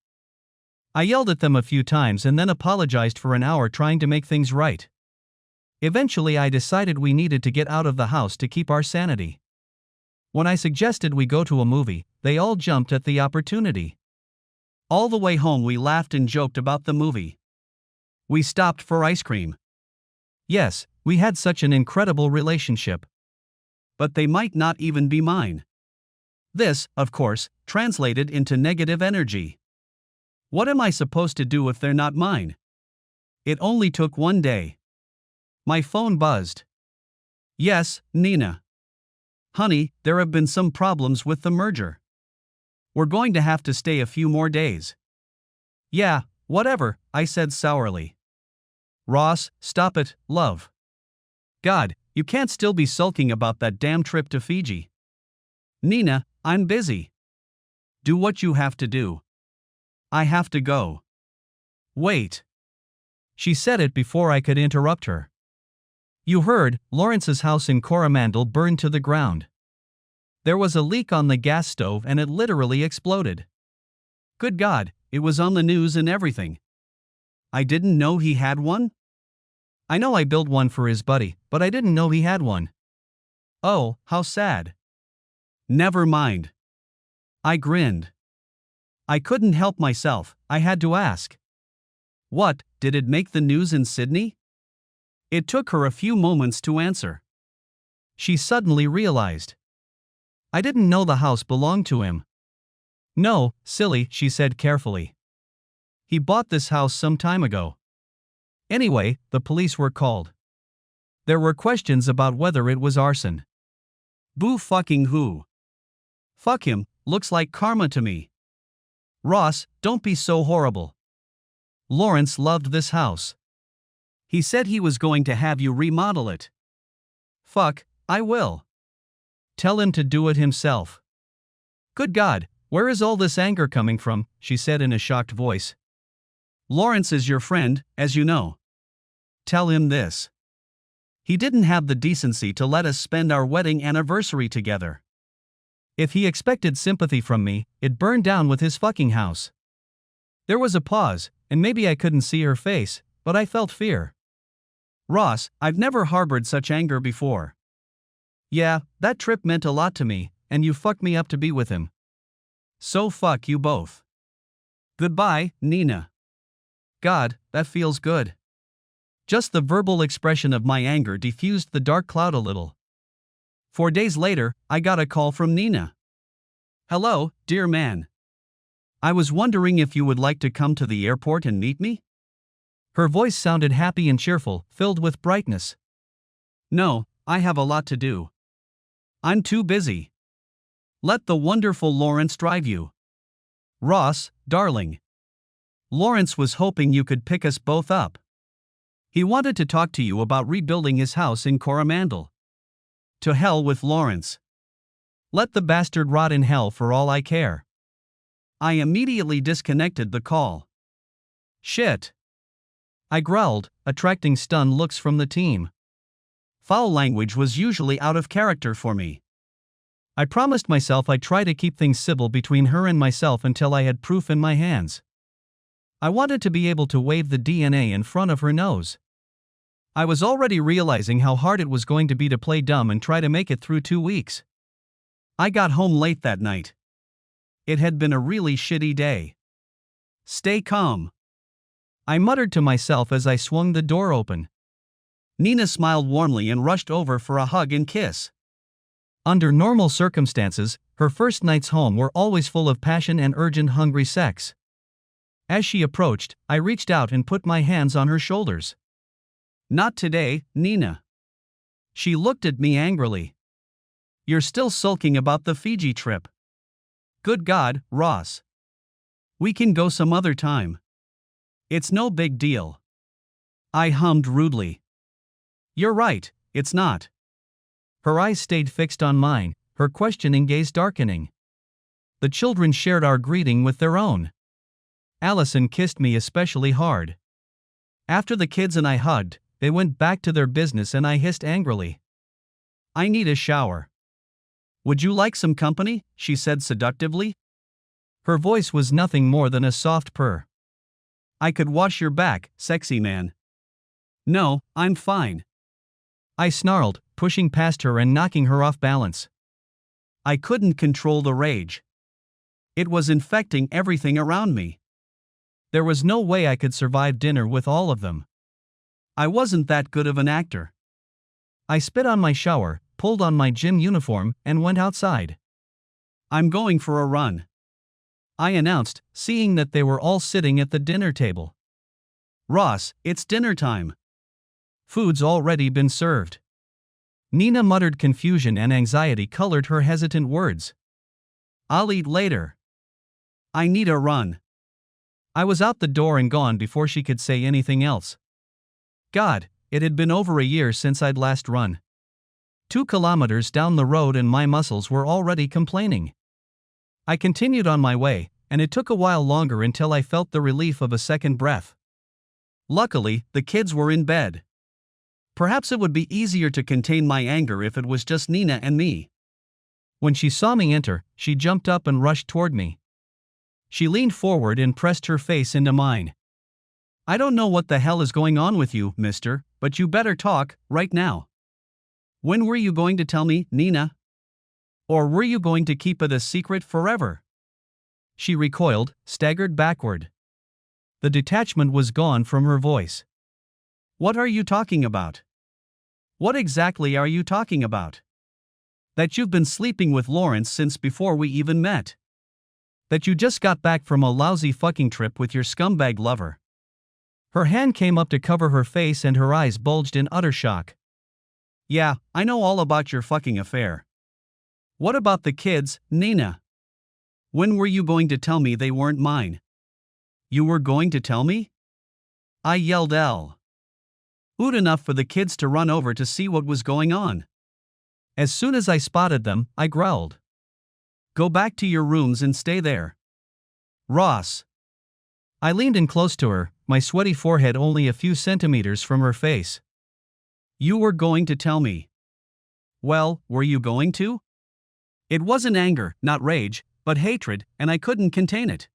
I yelled at them a few times and then apologized for an hour trying to make things right. Eventually I decided we needed to get out of the house to keep our sanity. When I suggested we go to a movie, they all jumped at the opportunity. All the way home we laughed and joked about the movie. We stopped for ice cream. Yes, we had such an incredible relationship. But they might not even be mine. This, of course, translated into negative energy. What am I supposed to do if they're not mine? It only took one day. My phone buzzed. Yes, Nina. Honey, there have been some problems with the merger. We're going to have to stay a few more days. Yeah, whatever, I said sourly. Ross, stop it, love. God, you can't still be sulking about that damn trip to Fiji. Nina, I'm busy. Do what you have to do. I have to go. Wait. She said it before I could interrupt her. You heard, Lawrence's house in Coromandel burned to the ground. There was a leak on the gas stove and it literally exploded. Good God, it was on the news and everything. I didn't know he had one? I know I built one for his buddy, but I didn't know he had one. Oh, how sad. Never mind. I grinned. I couldn't help myself, I had to ask. What, did it make the news in Sydney? It took her a few moments to answer. She suddenly realized. I didn't know the house belonged to him. No, silly, she said carefully. He bought this house some time ago. Anyway, the police were called. There were questions about whether it was arson. Boo fucking who? Fuck him, looks like karma to me. Ross, don't be so horrible. Lawrence loved this house. He said he was going to have you remodel it. Fuck, I will. Tell him to do it himself. Good God, where is all this anger coming from? She said in a shocked voice. Lawrence is your friend, as you know. Tell him this. He didn't have the decency to let us spend our wedding anniversary together. If he expected sympathy from me, it burned down with his fucking house. There was a pause, and maybe I couldn't see her face, but I felt fear. Ross, I've never harbored such anger before. Yeah, that trip meant a lot to me, and you fucked me up to be with him. So fuck you both. Goodbye, Nina. God, that feels good. Just the verbal expression of my anger diffused the dark cloud a little. 4 days later, I got a call from Nina. Hello, dear man. I was wondering if you would like to come to the airport and meet me? Her voice sounded happy and cheerful, filled with brightness. No, I have a lot to do. I'm too busy. Let the wonderful Lawrence drive you. Ross, darling. Lawrence was hoping you could pick us both up. He wanted to talk to you about rebuilding his house in Coromandel. To hell with Lawrence. Let the bastard rot in hell for all I care. I immediately disconnected the call. Shit. I growled, attracting stunned looks from the team. Foul language was usually out of character for me. I promised myself I'd try to keep things civil between her and myself until I had proof in my hands. I wanted to be able to wave the DNA in front of her nose. I was already realizing how hard it was going to be to play dumb and try to make it through 2 weeks. I got home late that night. It had been a really shitty day. Stay calm. I muttered to myself as I swung the door open. Nina smiled warmly and rushed over for a hug and kiss. Under normal circumstances, her first nights home were always full of passion and urgent hungry sex. As she approached, I reached out and put my hands on her shoulders. Not today, Nina. She looked at me angrily. You're still sulking about the Fiji trip. Good God, Ross. We can go some other time. It's no big deal. I hummed rudely. You're right, it's not. Her eyes stayed fixed on mine, her questioning gaze darkening. The children shared our greeting with their own. Allison kissed me especially hard. After the kids and I hugged, they went back to their business and I hissed angrily. I need a shower. Would you like some company? She said seductively. Her voice was nothing more than a soft purr. I could wash your back, sexy man. No, I'm fine. I snarled, pushing past her and knocking her off balance. I couldn't control the rage. It was infecting everything around me. There was no way I could survive dinner with all of them. I wasn't that good of an actor. I spit on my shower, pulled on my gym uniform, and went outside. I'm going for a run, I announced, seeing that they were all sitting at the dinner table. Ross, it's dinner time. Food's already been served. Nina muttered. Confusion and anxiety colored her hesitant words. I'll eat later. I need a run. I was out the door and gone before she could say anything else. God, it had been over a year since I'd last run. 2 kilometers down the road and my muscles were already complaining. I continued on my way, and it took a while longer until I felt the relief of a second breath. Luckily, the kids were in bed. Perhaps it would be easier to contain my anger if it was just Nina and me. When she saw me enter, she jumped up and rushed toward me. She leaned forward and pressed her face into mine. I don't know what the hell is going on with you, mister, but you better talk, right now. When were you going to tell me, Nina? Or were you going to keep it a secret forever? She recoiled, staggered backward. The detachment was gone from her voice. What are you talking about? What exactly are you talking about? That you've been sleeping with Lawrence since before we even met. That you just got back from a lousy fucking trip with your scumbag lover. Her hand came up to cover her face and her eyes bulged in utter shock. Yeah, I know all about your fucking affair. What about the kids, Nina? When were you going to tell me they weren't mine? You were going to tell me? I yelled out enough for the kids to run over to see what was going on. As soon as I spotted them, I growled. Go back to your rooms and stay there. Ross. I leaned in close to her, my sweaty forehead only a few centimeters from her face. You were going to tell me. Well, were you going to? It wasn't anger, not rage, but hatred, and I couldn't contain it.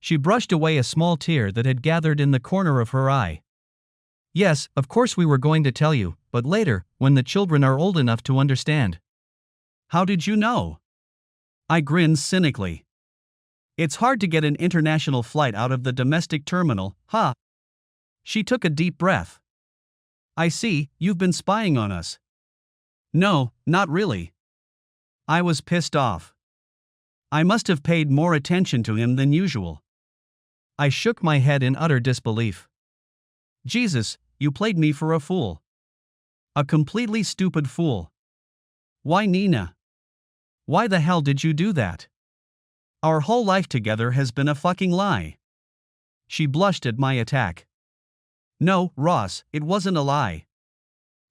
She brushed away a small tear that had gathered in the corner of her eye. Yes, of course we were going to tell you, but later, when the children are old enough to understand. How did you know? I grinned cynically. It's hard to get an international flight out of the domestic terminal, huh? She took a deep breath. I see, you've been spying on us. No, not really. I was pissed off. I must have paid more attention to him than usual. I shook my head in utter disbelief. Jesus, you played me for a fool. A completely stupid fool. Why, Nina? Why the hell did you do that? Our whole life together has been a fucking lie. She blushed at my attack. No, Ross, it wasn't a lie.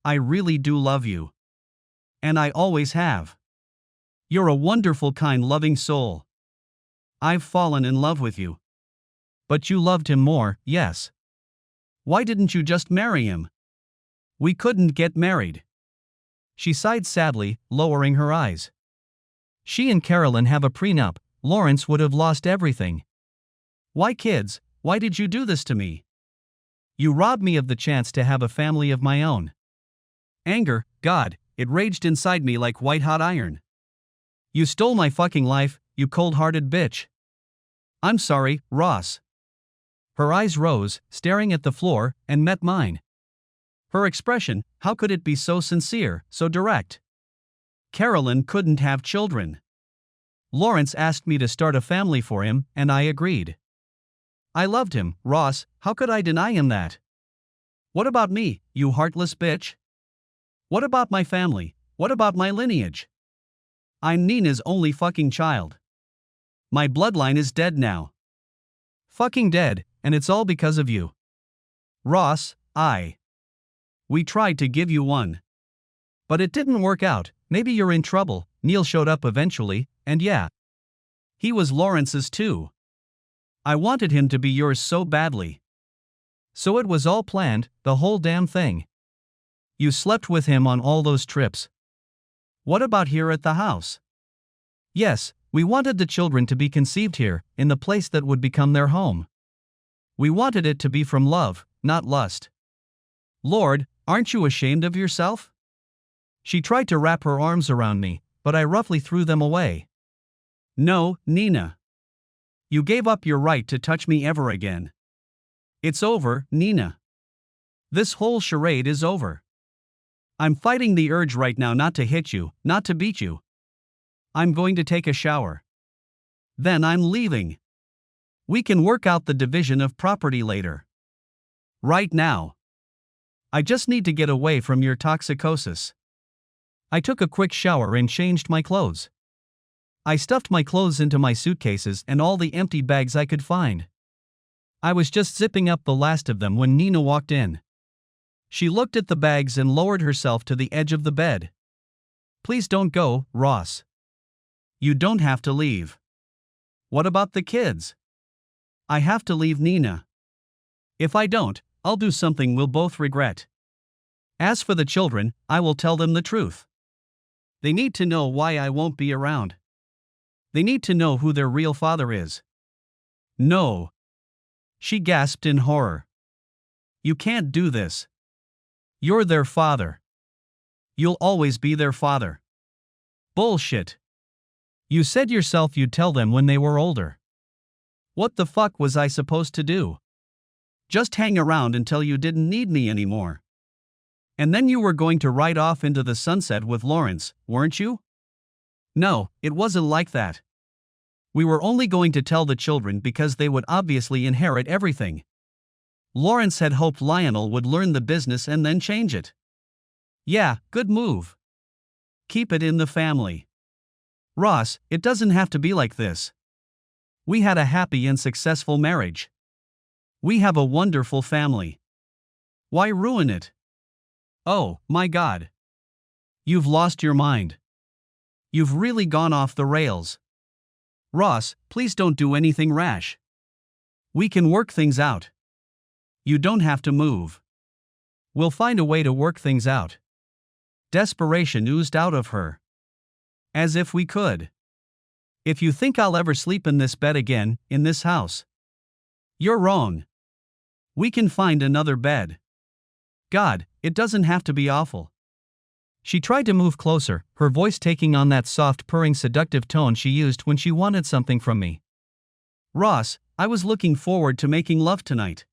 I really do love you. And I always have. You're a wonderful, kind, loving soul. I've fallen in love with you. But you loved him more, yes. Why didn't you just marry him? We couldn't get married. She sighed sadly, lowering her eyes. She and Carolyn have a prenup. Lawrence would have lost everything. Why, kids, why did you do this to me? You robbed me of the chance to have a family of my own. Anger, God, it raged inside me like white-hot iron. You stole my fucking life, you cold-hearted bitch. I'm sorry, Ross. Her eyes rose, staring at the floor, and met mine. Her expression, how could it be so sincere, so direct? Carolyn couldn't have children. Lawrence asked me to start a family for him, and I agreed. I loved him, Ross, how could I deny him that? What about me, you heartless bitch? What about my family? What about my lineage? I'm Nina's only fucking child. My bloodline is dead now. Fucking dead, and it's all because of you. Ross, we tried to give you one. But it didn't work out, maybe you're in trouble. Neil showed up eventually, and yeah. He was Lawrence's too. I wanted him to be yours so badly. So it was all planned, the whole damn thing. You slept with him on all those trips. What about here at the house? Yes, we wanted the children to be conceived here, in the place that would become their home. We wanted it to be from love, not lust. Lord, aren't you ashamed of yourself? She tried to wrap her arms around me, but I roughly threw them away. No, Nina. You gave up your right to touch me ever again. It's over, Nina. This whole charade is over. I'm fighting the urge right now not to hit you, not to beat you. I'm going to take a shower. Then I'm leaving. We can work out the division of property later. Right now. I just need to get away from your toxicosis. I took a quick shower and changed my clothes. I stuffed my clothes into my suitcases and all the empty bags I could find. I was just zipping up the last of them when Nina walked in. She looked at the bags and lowered herself to the edge of the bed. Please don't go, Ross. You don't have to leave. What about the kids? I have to leave Nina. If I don't, I'll do something we'll both regret. As for the children, I will tell them the truth. They need to know why I won't be around. They need to know who their real father is. No. She gasped in horror. You can't do this. You're their father. You'll always be their father. Bullshit. You said yourself you'd tell them when they were older. What the fuck was I supposed to do? Just hang around until you didn't need me anymore. And then you were going to ride off into the sunset with Lawrence, weren't you? No, it wasn't like that. We were only going to tell the children because they would obviously inherit everything. Lawrence had hoped Lionel would learn the business and then change it. Yeah, good move. Keep it in the family. Ross, it doesn't have to be like this. We had a happy and successful marriage. We have a wonderful family. Why ruin it? Oh, my God. You've lost your mind. You've really gone off the rails. Ross, please don't do anything rash. We can work things out. You don't have to move. We'll find a way to work things out. Desperation oozed out of her. As if we could. If you think I'll ever sleep in this bed again, in this house, you're wrong. We can find another bed. God, it doesn't have to be awful. She tried to move closer, her voice taking on that soft, purring, seductive tone she used when she wanted something from me. Ross, I was looking forward to making love tonight.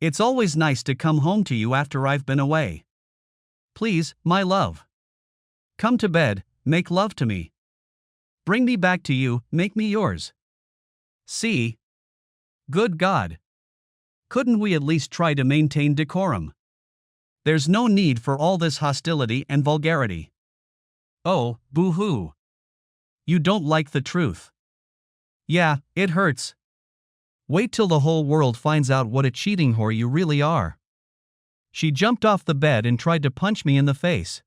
It's always nice to come home to you after I've been away. Please, my love. Come to bed, make love to me. Bring me back to you, make me yours. See? Good God. Couldn't we at least try to maintain decorum? There's no need for all this hostility and vulgarity. Oh, boo-hoo. You don't like the truth. Yeah, it hurts. Wait till the whole world finds out what a cheating whore you really are. She jumped off the bed and tried to punch me in the face.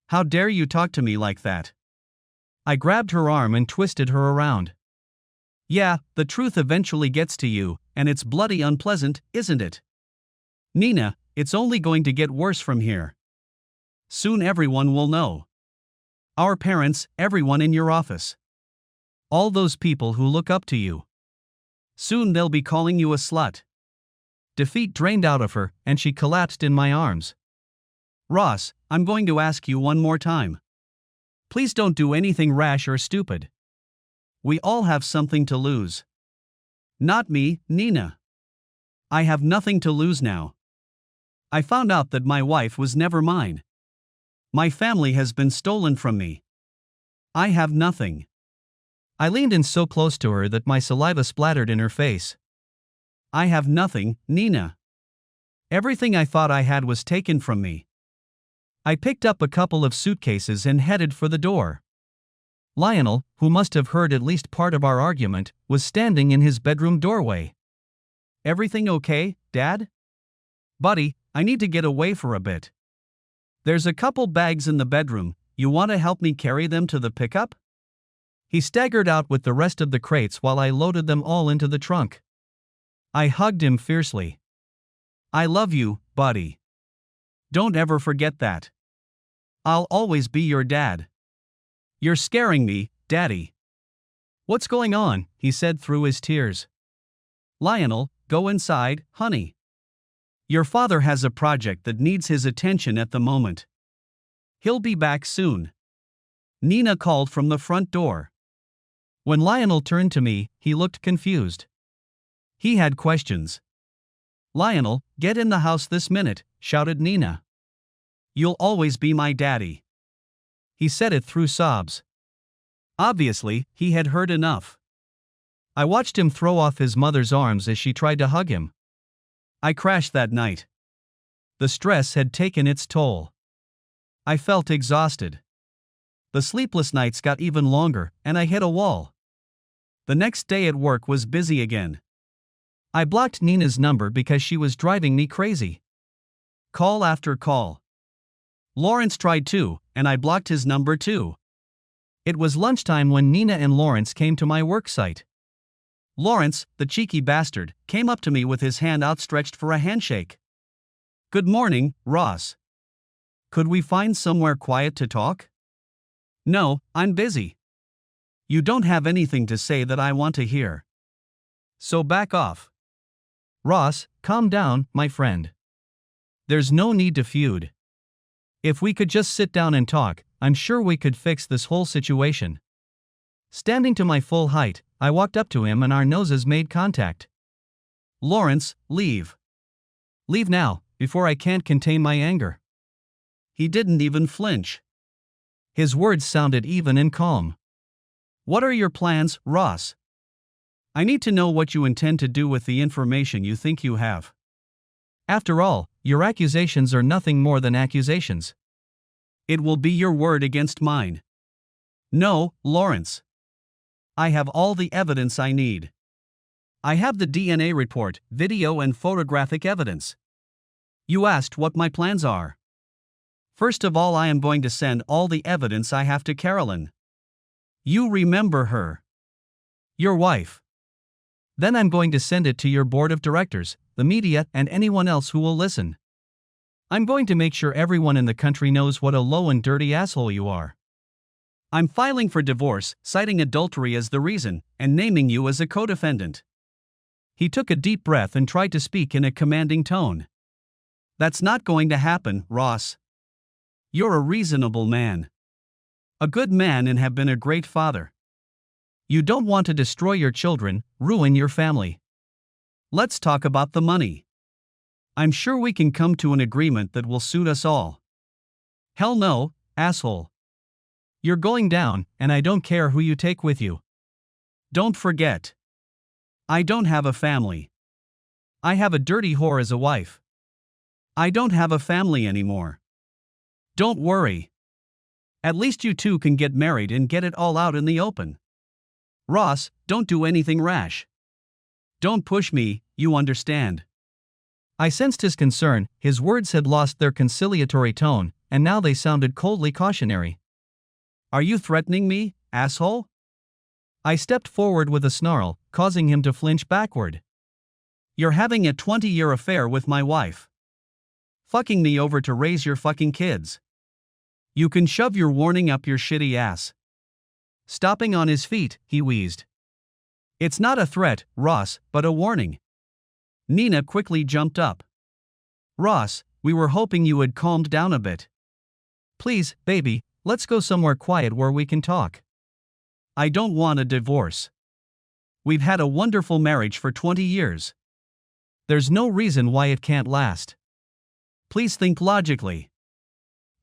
How dare you talk to me like that? I grabbed her arm and twisted her around. Yeah, the truth eventually gets to you, and it's bloody unpleasant, isn't it? Nina, it's only going to get worse from here. Soon everyone will know. Our parents, everyone in your office. All those people who look up to you. Soon they'll be calling you a slut. Defeat drained out of her, and she collapsed in my arms. Ross, I'm going to ask you one more time. Please don't do anything rash or stupid. We all have something to lose. Not me, Nina. I have nothing to lose now. I found out that my wife was never mine. My family has been stolen from me. I have nothing. I leaned in so close to her that my saliva splattered in her face. I have nothing, Nina. Everything I thought I had was taken from me. I picked up a couple of suitcases and headed for the door. Lionel, who must have heard at least part of our argument, was standing in his bedroom doorway. Everything okay, Dad? Buddy, I need to get away for a bit. There's a couple bags in the bedroom, you want to help me carry them to the pickup? He staggered out with the rest of the crates while I loaded them all into the trunk. I hugged him fiercely. I love you, buddy. Don't ever forget that. I'll always be your dad. You're scaring me, Daddy. What's going on? He said through his tears. Lionel, go inside, honey. Your father has a project that needs his attention at the moment. He'll be back soon. Nina called from the front door. When Lionel turned to me, he looked confused. He had questions. Lionel, get in the house this minute, shouted Nina. You'll always be my daddy. He said it through sobs. Obviously, he had heard enough. I watched him throw off his mother's arms as she tried to hug him. I crashed that night. The stress had taken its toll. I felt exhausted. The sleepless nights got even longer, and I hit a wall. The next day at work was busy again. I blocked Nina's number because she was driving me crazy. Call after call. Lawrence tried too, and I blocked his number too. It was lunchtime when Nina and Lawrence came to my work site. Lawrence, the cheeky bastard, came up to me with his hand outstretched for a handshake. Good morning, Ross. Could we find somewhere quiet to talk? No, I'm busy. You don't have anything to say that I want to hear. So back off. Ross, calm down, my friend. There's no need to feud. If we could just sit down and talk, I'm sure we could fix this whole situation. Standing to my full height, I walked up to him and our noses made contact. Lawrence, leave. Leave now, before I can't contain my anger. He didn't even flinch. His words sounded even and calm. What are your plans, Ross? I need to know what you intend to do with the information you think you have. After all, your accusations are nothing more than accusations. It will be your word against mine. No, Lawrence. I have all the evidence I need. I have the DNA report, video and photographic evidence. You asked what my plans are. First of all, I am going to send all the evidence I have to Carolyn. You remember her. Your wife. Then I'm going to send it to your board of directors, the media, and anyone else who will listen. I'm going to make sure everyone in the country knows what a low and dirty asshole you are. I'm filing for divorce, citing adultery as the reason, and naming you as a co-defendant. He took a deep breath and tried to speak in a commanding tone. That's not going to happen, Ross. You're a reasonable man. A good man and have been a great father. You don't want to destroy your children, ruin your family. Let's talk about the money. I'm sure we can come to an agreement that will suit us all. Hell no, asshole. You're going down, and I don't care who you take with you. Don't forget. I don't have a family. I have a dirty whore as a wife. I don't have a family anymore. Don't worry. At least you two can get married and get it all out in the open. Ross, don't do anything rash. Don't push me, you understand. I sensed his concern. His words had lost their conciliatory tone, and now they sounded coldly cautionary. Are you threatening me, asshole? I stepped forward with a snarl, causing him to flinch backward. You're having a 20-year affair with my wife. Fucking me over to raise your fucking kids. You can shove your warning up your shitty ass. Stopping on his feet, he wheezed. It's not a threat, Ross, but a warning. Nina quickly jumped up. Ross, we were hoping you had calmed down a bit. Please, baby, let's go somewhere quiet where we can talk. I don't want a divorce. We've had a wonderful marriage for 20 years. There's no reason why it can't last. Please think logically.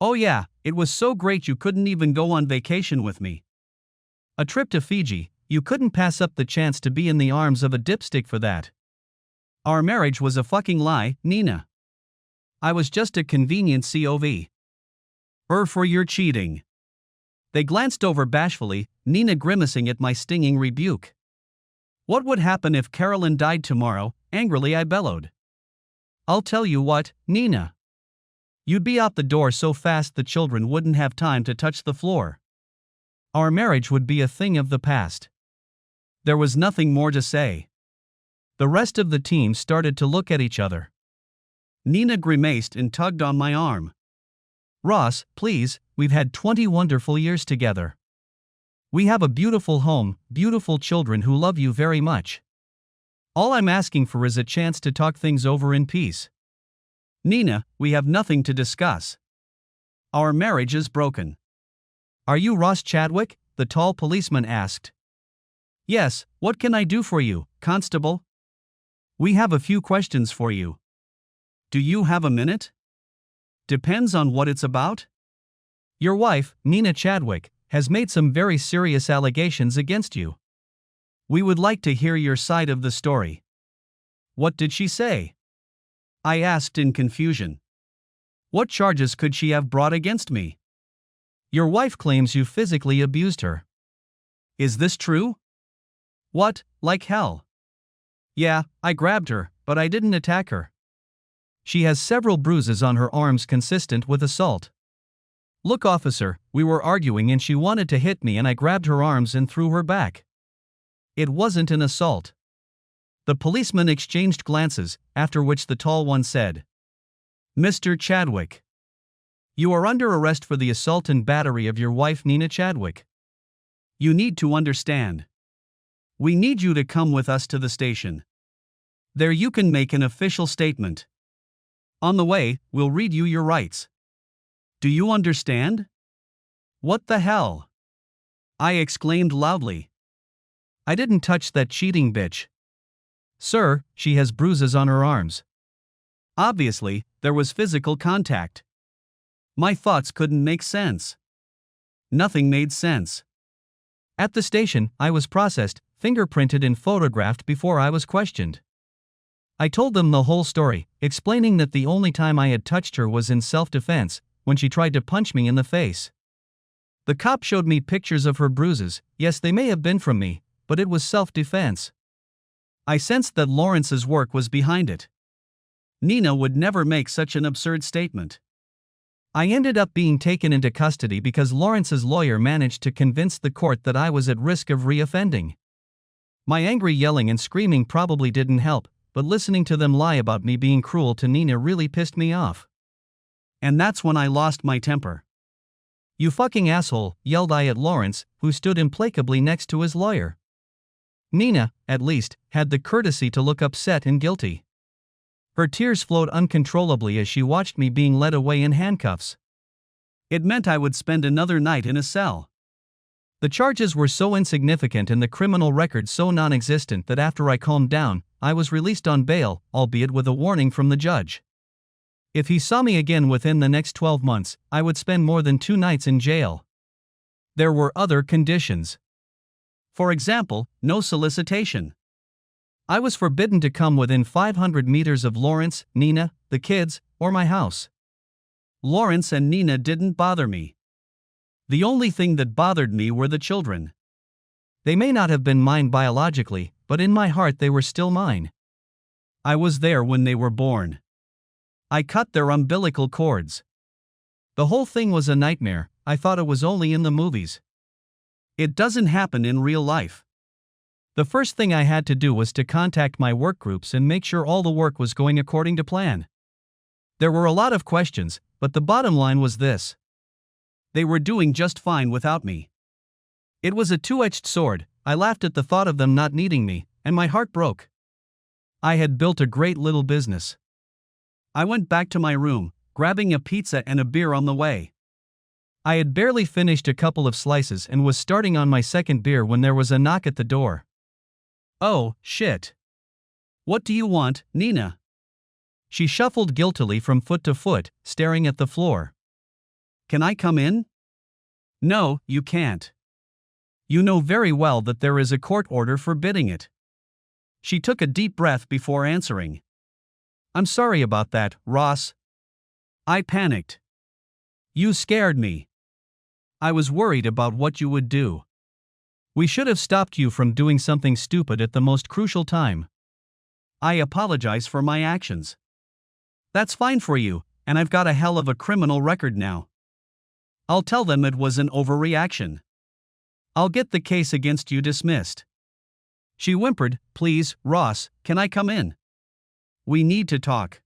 Oh yeah, it was so great you couldn't even go on vacation with me. A trip to Fiji, you couldn't pass up the chance to be in the arms of a dipstick for that. Our marriage was a fucking lie, Nina. I was just a convenient COV. For your cheating. They glanced over bashfully, Nina grimacing at my stinging rebuke. What would happen if Carolyn died tomorrow? Angrily I bellowed. I'll tell you what, Nina. You'd be out the door so fast the children wouldn't have time to touch the floor. Our marriage would be a thing of the past. There was nothing more to say. The rest of the team started to look at each other. Nina grimaced and tugged on my arm. Ross, please, we've had 20 wonderful years together. We have a beautiful home, beautiful children who love you very much. All I'm asking for is a chance to talk things over in peace. Nina, we have nothing to discuss. Our marriage is broken. Are you Ross Chadwick? The tall policeman asked. Yes, what can I do for you, Constable? We have a few questions for you. Do you have a minute? Depends on what it's about. Your wife, Nina Chadwick, has made some very serious allegations against you. We would like to hear your side of the story. What did she say? I asked in confusion. What charges could she have brought against me? Your wife claims you physically abused her. Is this true? What, like hell? Yeah, I grabbed her, but I didn't attack her. She has several bruises on her arms consistent with assault. Look, officer, we were arguing and she wanted to hit me and I grabbed her arms and threw her back. It wasn't an assault. The policemen exchanged glances, after which the tall one said, Mr. Chadwick. You are under arrest for the assault and battery of your wife Nina Chadwick. You need to understand. We need you to come with us to the station. There you can make an official statement. On the way, we'll read you your rights. Do you understand? What the hell? I exclaimed loudly. I didn't touch that cheating bitch. Sir, she has bruises on her arms. Obviously, there was physical contact. My thoughts couldn't make sense. Nothing made sense. At the station, I was processed, fingerprinted, and photographed before I was questioned. I told them the whole story, explaining that the only time I had touched her was in self-defense, when she tried to punch me in the face. The cop showed me pictures of her bruises. Yes, they may have been from me, but it was self-defense. I sensed that Lawrence's work was behind it. Nina would never make such an absurd statement. I ended up being taken into custody because Lawrence's lawyer managed to convince the court that I was at risk of reoffending. My angry yelling and screaming probably didn't help, but listening to them lie about me being cruel to Nina really pissed me off. And that's when I lost my temper. "You fucking asshole," yelled I at Lawrence, who stood implacably next to his lawyer. Nina, at least, had the courtesy to look upset and guilty. Her tears flowed uncontrollably as she watched me being led away in handcuffs. It meant I would spend another night in a cell. The charges were so insignificant and the criminal record so non-existent that after I calmed down, I was released on bail, albeit with a warning from the judge. If he saw me again within the next 12 months, I would spend more than 2 nights in jail. There were other conditions. For example, no solicitation. I was forbidden to come within 500 meters of Lawrence, Nina, the kids, or my house. Lawrence and Nina didn't bother me. The only thing that bothered me were the children. They may not have been mine biologically, but in my heart they were still mine. I was there when they were born. I cut their umbilical cords. The whole thing was a nightmare. I thought it was only in the movies. It doesn't happen in real life. The first thing I had to do was to contact my work groups and make sure all the work was going according to plan. There were a lot of questions, but the bottom line was this. They were doing just fine without me. It was a two-edged sword. I laughed at the thought of them not needing me, and my heart broke. I had built a great little business. I went back to my room, grabbing a pizza and a beer on the way. I had barely finished a couple of slices and was starting on my second beer when there was a knock at the door. "Oh, shit. What do you want, Nina?" She shuffled guiltily from foot to foot, staring at the floor. "Can I come in?" "No, you can't. You know very well that there is a court order forbidding it." She took a deep breath before answering. "I'm sorry about that, Ross." I panicked. "You scared me. I was worried about what you would do. We should have stopped you from doing something stupid at the most crucial time. I apologize for my actions." "That's fine for you, and I've got a hell of a criminal record now. I'll tell them it was an overreaction. I'll get the case against you dismissed." She whimpered, "Please, Ross, can I come in? We need to talk.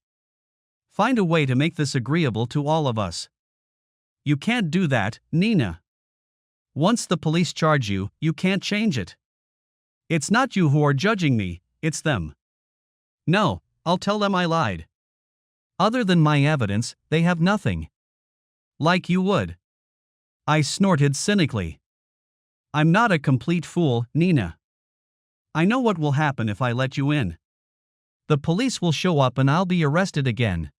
Find a way to make this agreeable to all of us." "You can't do that, Nina. Once the police charge you, you can't change it. It's not you who are judging me, it's them." "No, I'll tell them I lied. Other than my evidence, they have nothing." "Like you would." I snorted cynically. "I'm not a complete fool, Nina. I know what will happen if I let you in. The police will show up and I'll be arrested again.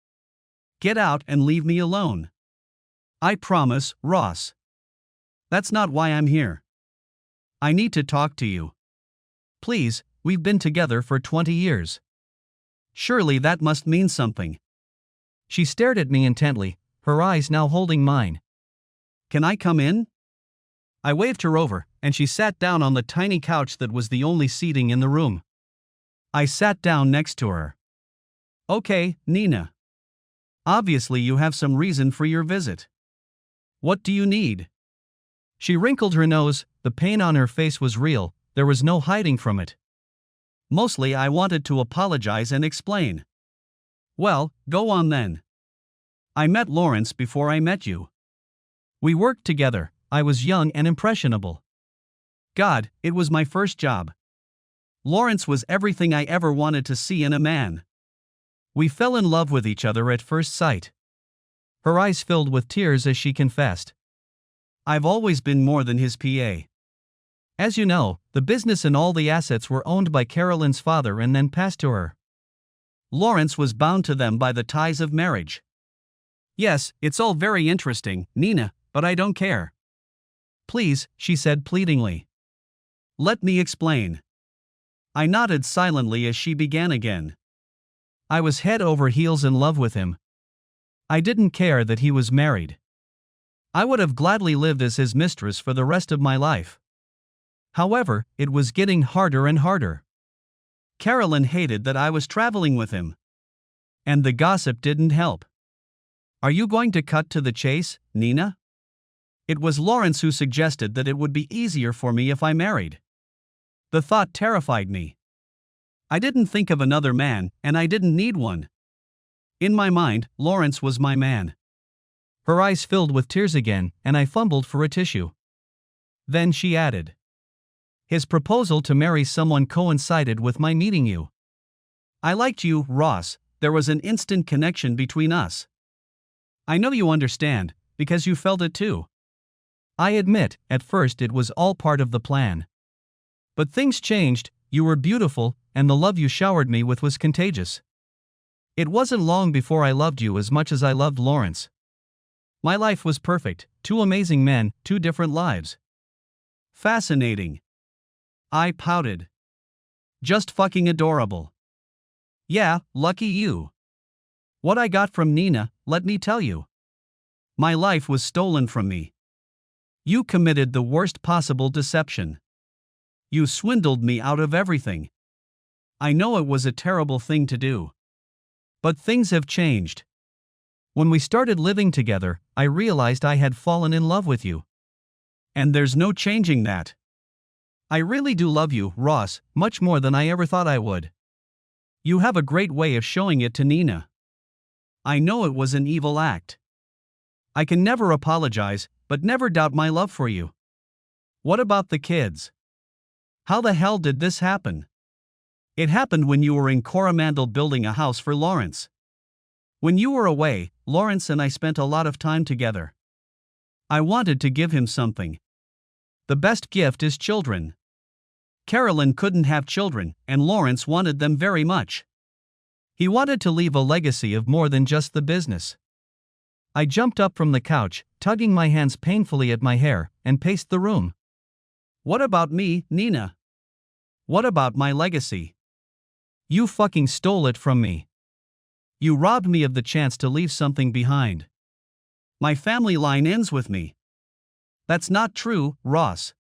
Get out and leave me alone." "I promise, Ross. That's not why I'm here. I need to talk to you. Please, we've been together for 20 years. Surely that must mean something." She stared at me intently, her eyes now holding mine. "Can I come in?" I waved her over, and she sat down on the tiny couch that was the only seating in the room. I sat down next to her. "Okay, Nina. Obviously you have some reason for your visit. What do you need?" She wrinkled her nose. The pain on her face was real, there was no hiding from it. "Mostly I wanted to apologize and explain." "Well, go on then. I met Lawrence before I met you. We worked together. I was young and impressionable. God, it was my first job. Lawrence was everything I ever wanted to see in a man. We fell in love with each other at first sight. Her eyes filled with tears as she confessed. I've always been more than his PA. As you know, the business and all the assets were owned by Carolyn's father and then passed to her. Lawrence was bound to them by the ties of marriage. Yes, it's all very interesting, Nina, but I don't care. Please, she said pleadingly. Let me explain. I nodded silently as she began again. I was head over heels in love with him. I didn't care that he was married. I would have gladly lived as his mistress for the rest of my life. However, it was getting harder and harder. Carolyn hated that I was traveling with him. And the gossip didn't help. Are you going to cut to the chase, Nina? It was Lawrence who suggested that it would be easier for me if I married. The thought terrified me. I didn't think of another man, and I didn't need one. In my mind, Lawrence was my man. Her eyes filled with tears again, and I fumbled for a tissue. Then she added. His proposal to marry someone coincided with my meeting you. I liked you, Ross. There was an instant connection between us. I know you understand, because you felt it too. I admit, at first it was all part of the plan. But things changed, you were beautiful, and the love you showered me with was contagious. It wasn't long before I loved you as much as I loved Lawrence. My life was perfect, two amazing men, two different lives. Fascinating. I pouted. Just fucking adorable. Yeah, lucky you. What I got from Nina, let me tell you. My life was stolen from me. You committed the worst possible deception. You swindled me out of everything. I know it was a terrible thing to do. But things have changed. When we started living together, I realized I had fallen in love with you. And there's no changing that. I really do love you, Ross, much more than I ever thought I would. You have a great way of showing it to Nina. I know it was an evil act. I can never apologize, but never doubt my love for you. What about the kids? How the hell did this happen? It happened when you were in Coromandel building a house for Lawrence. When you were away, Lawrence and I spent a lot of time together. I wanted to give him something. The best gift is children. Carolyn couldn't have children, and Lawrence wanted them very much. He wanted to leave a legacy of more than just the business. I jumped up from the couch, tugging my hands painfully at my hair, and paced the room. What about me, Nina? What about my legacy? You fucking stole it from me. You robbed me of the chance to leave something behind. My family line ends with me. That's not true, Ross.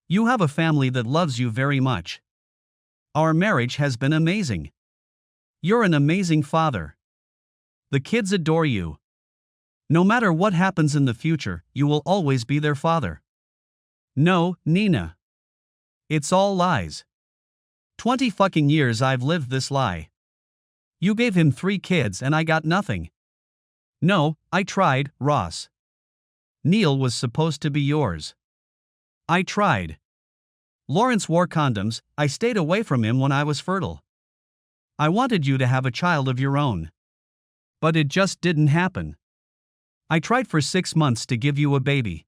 You have a family that loves you very much. Our marriage has been amazing. You're an amazing father. The kids adore you. No matter what happens in the future, you will always be their father. No, Nina. It's all lies. 20 fucking years I've lived this lie. You gave him 3 kids and I got nothing. No, I tried, Ross. Neil was supposed to be yours. I tried. Lawrence wore condoms, I stayed away from him when I was fertile. I wanted you to have a child of your own. But it just didn't happen. I tried for 6 months to give you a baby.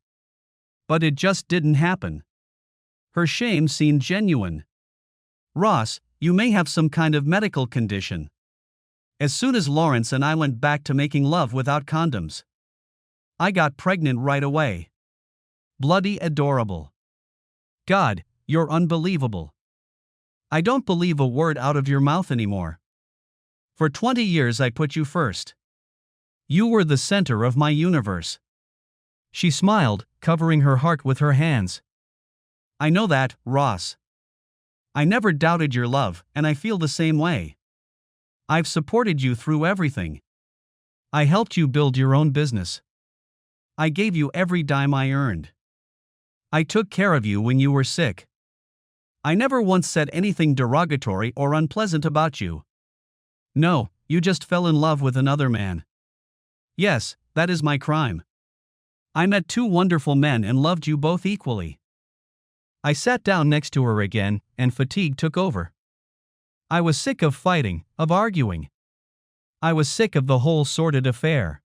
But it just didn't happen. Her shame seemed genuine. Ross, you may have some kind of medical condition. As soon as Lawrence and I went back to making love without condoms, I got pregnant right away. Bloody adorable. God, you're unbelievable. I don't believe a word out of your mouth anymore. For 20 years I put you first. You were the center of my universe. She smiled, covering her heart with her hands. I know that, Ross. I never doubted your love, and I feel the same way. I've supported you through everything. I helped you build your own business. I gave you every dime I earned. I took care of you when you were sick. I never once said anything derogatory or unpleasant about you. No, you just fell in love with another man. Yes, that is my crime. I met 2 wonderful men and loved you both equally. I sat down next to her again, and fatigue took over. I was sick of fighting, of arguing. I was sick of the whole sordid affair.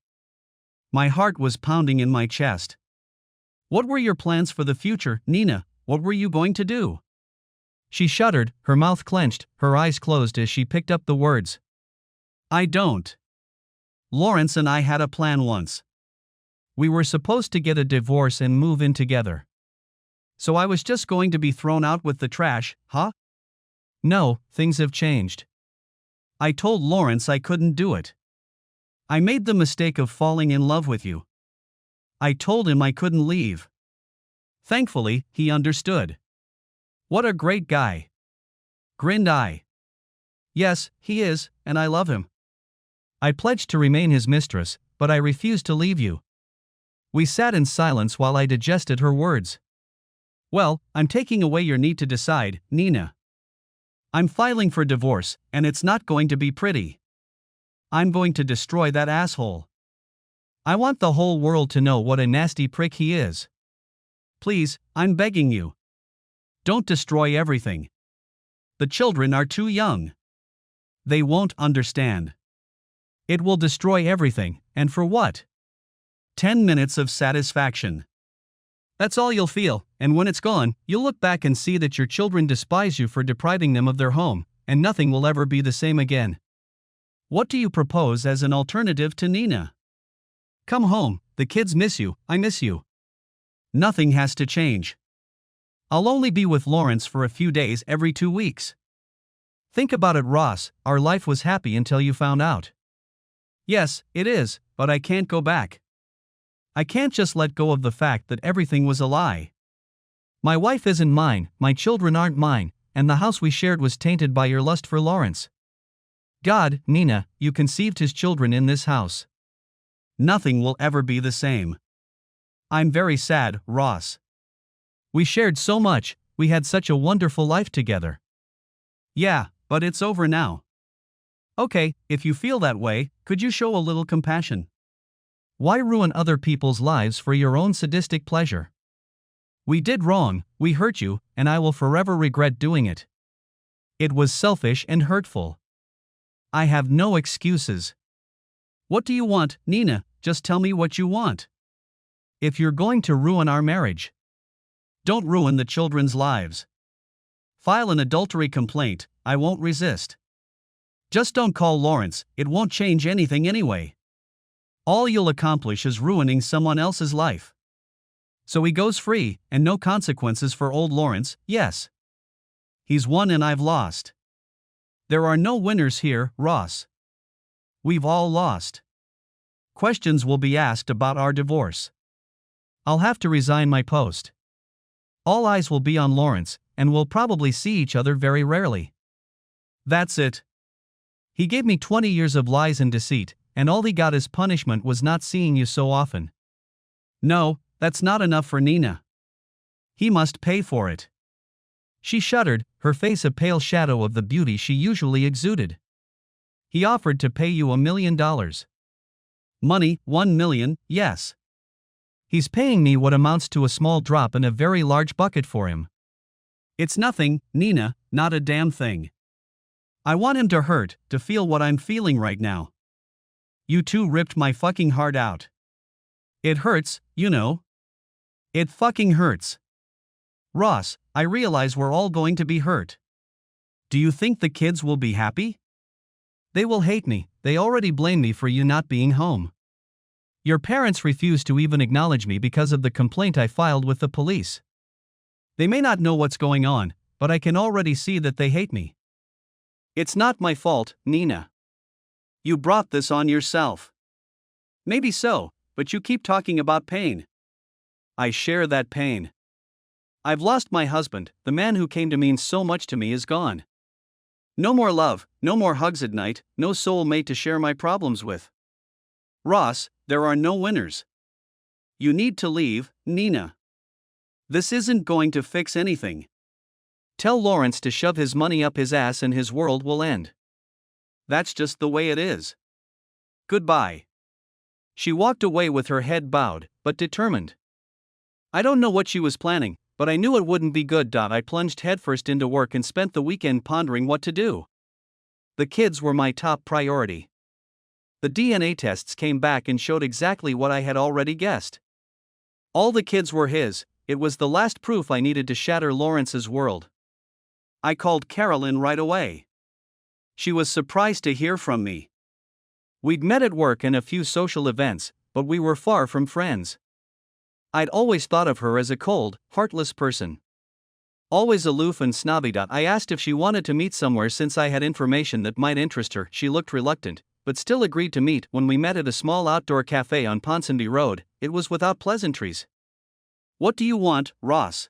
My heart was pounding in my chest. What were your plans for the future, Nina? What were you going to do? She shuddered, her mouth clenched, her eyes closed as she picked up the words. I don't. Lawrence and I had a plan once. We were supposed to get a divorce and move in together. So I was just going to be thrown out with the trash, huh? No, things have changed. I told Lawrence I couldn't do it. I made the mistake of falling in love with you. I told him I couldn't leave. Thankfully, he understood. What a great guy. Grinned I. Yes, he is, and I love him. I pledged to remain his mistress, but I refused to leave you. We sat in silence while I digested her words. Well, I'm taking away your need to decide, Nina. I'm filing for divorce, and it's not going to be pretty. I'm going to destroy that asshole. I want the whole world to know what a nasty prick he is. Please, I'm begging you. Don't destroy everything. The children are too young. They won't understand. It will destroy everything, and for what? 10 minutes of satisfaction. That's all you'll feel, and when it's gone, you'll look back and see that your children despise you for depriving them of their home, and nothing will ever be the same again. What do you propose as an alternative to Nina? Come home, the kids miss you, I miss you. Nothing has to change. I'll only be with Lawrence for a few days every 2 weeks. Think about it, Ross, our life was happy until you found out. Yes, it is, but I can't go back. I can't just let go of the fact that everything was a lie. My wife isn't mine, my children aren't mine, and the house we shared was tainted by your lust for Lawrence. God, Nina, you conceived his children in this house. Nothing will ever be the same. I'm very sad, Ross. We shared so much, we had such a wonderful life together. Yeah, but it's over now. Okay, if you feel that way, could you show a little compassion? Why ruin other people's lives for your own sadistic pleasure? We did wrong, we hurt you, and I will forever regret doing it. It was selfish and hurtful. I have no excuses. What do you want, Nina? Just tell me what you want. If you're going to ruin our marriage, don't ruin the children's lives. File an adultery complaint, I won't resist. Just don't call Lawrence, it won't change anything anyway. All you'll accomplish is ruining someone else's life. So he goes free, and no consequences for old Lawrence, yes. He's won and I've lost. There are no winners here, Ross. We've all lost. Questions will be asked about our divorce. I'll have to resign my post. All eyes will be on Lawrence, and we'll probably see each other very rarely. That's it. He gave me 20 years of lies and deceit, and all he got as punishment was not seeing you so often. No, that's not enough for Nina. He must pay for it. She shuddered, her face a pale shadow of the beauty she usually exuded. He offered to pay you $1 million. Money, 1 million, yes. He's paying me what amounts to a small drop in a very large bucket for him. It's nothing, Nina, not a damn thing. I want him to hurt, to feel what I'm feeling right now. You two ripped my fucking heart out. It hurts, you know. It fucking hurts. Ross, I realize we're all going to be hurt. Do you think the kids will be happy? They will hate me, they already blame me for you not being home. Your parents refuse to even acknowledge me because of the complaint I filed with the police. They may not know what's going on, but I can already see that they hate me. It's not my fault, Nina. You brought this on yourself. Maybe so, but you keep talking about pain. I share that pain. I've lost my husband, the man who came to mean so much to me is gone. No more love, no more hugs at night, no soulmate to share my problems with. Ross, there are no winners. You need to leave, Nina. This isn't going to fix anything. Tell Lawrence to shove his money up his ass and his world will end. That's just the way it is. Goodbye. She walked away with her head bowed, but determined. I don't know what she was planning, But I knew it wouldn't be good. I plunged headfirst into work and spent the weekend pondering what to do. The kids were my top priority. The DNA tests came back and showed exactly what I had already guessed. All the kids were his. It was the last proof I needed to shatter Lawrence's world. I called Carolyn right away. She was surprised to hear from me. We'd met at work and a few social events, but we were far from friends. I'd always thought of her as a cold, heartless person. Always aloof and snobby. I asked if she wanted to meet somewhere since I had information that might interest her. She looked reluctant, but still agreed to meet. When we met at a small outdoor cafe on Ponsonby Road, it was without pleasantries. "What do you want, Ross?"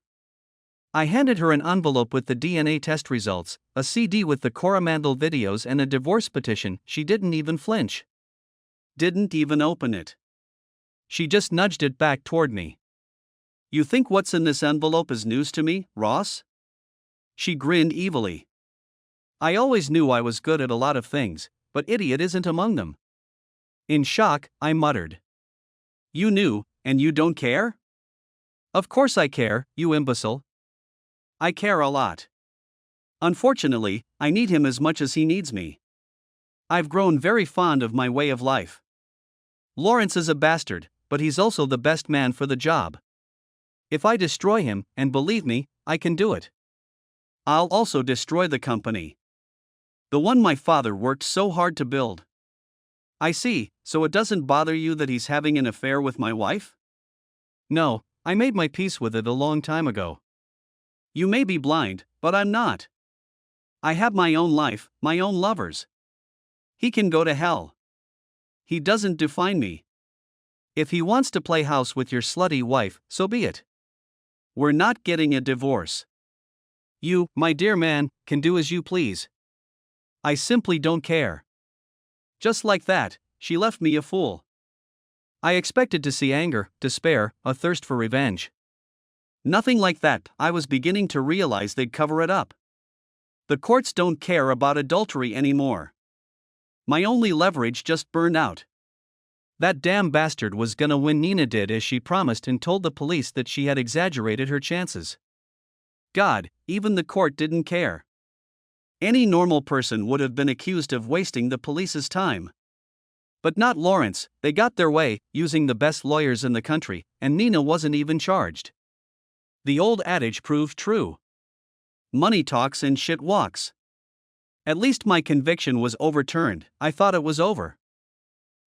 I handed her an envelope with the DNA test results, a CD with the Coromandel videos, and a divorce petition. She didn't even flinch. Didn't even open it. She just nudged it back toward me. "You think what's in this envelope is news to me, Ross?" She grinned evilly. I always knew I was good at a lot of things, but idiot isn't among them. In shock, I muttered. "You knew, and you don't care?" "Of course I care, you imbecile. I care a lot. Unfortunately, I need him as much as he needs me. I've grown very fond of my way of life. Lawrence is a bastard, but he's also the best man for the job. If I destroy him, and believe me, I can do it, I'll also destroy the company. The one my father worked so hard to build." "I see, so it doesn't bother you that he's having an affair with my wife?" "No, I made my peace with it a long time ago." "You may be blind, but I'm not. I have my own life, my own lovers. He can go to hell. He doesn't define me. If he wants to play house with your slutty wife, so be it. We're not getting a divorce. You, my dear man, can do as you please. I simply don't care." Just like that, she left me a fool. I expected to see anger, despair, a thirst for revenge. Nothing like that. I was beginning to realize they'd cover it up. The courts don't care about adultery anymore. My only leverage just burned out. That damn bastard was gonna win. Nina did as she promised and told the police that she had exaggerated her chances. God, even the court didn't care. Any normal person would have been accused of wasting the police's time. But not Lawrence. They got their way, using the best lawyers in the country, and Nina wasn't even charged. The old adage proved true. Money talks and shit walks. At least my conviction was overturned. I thought it was over.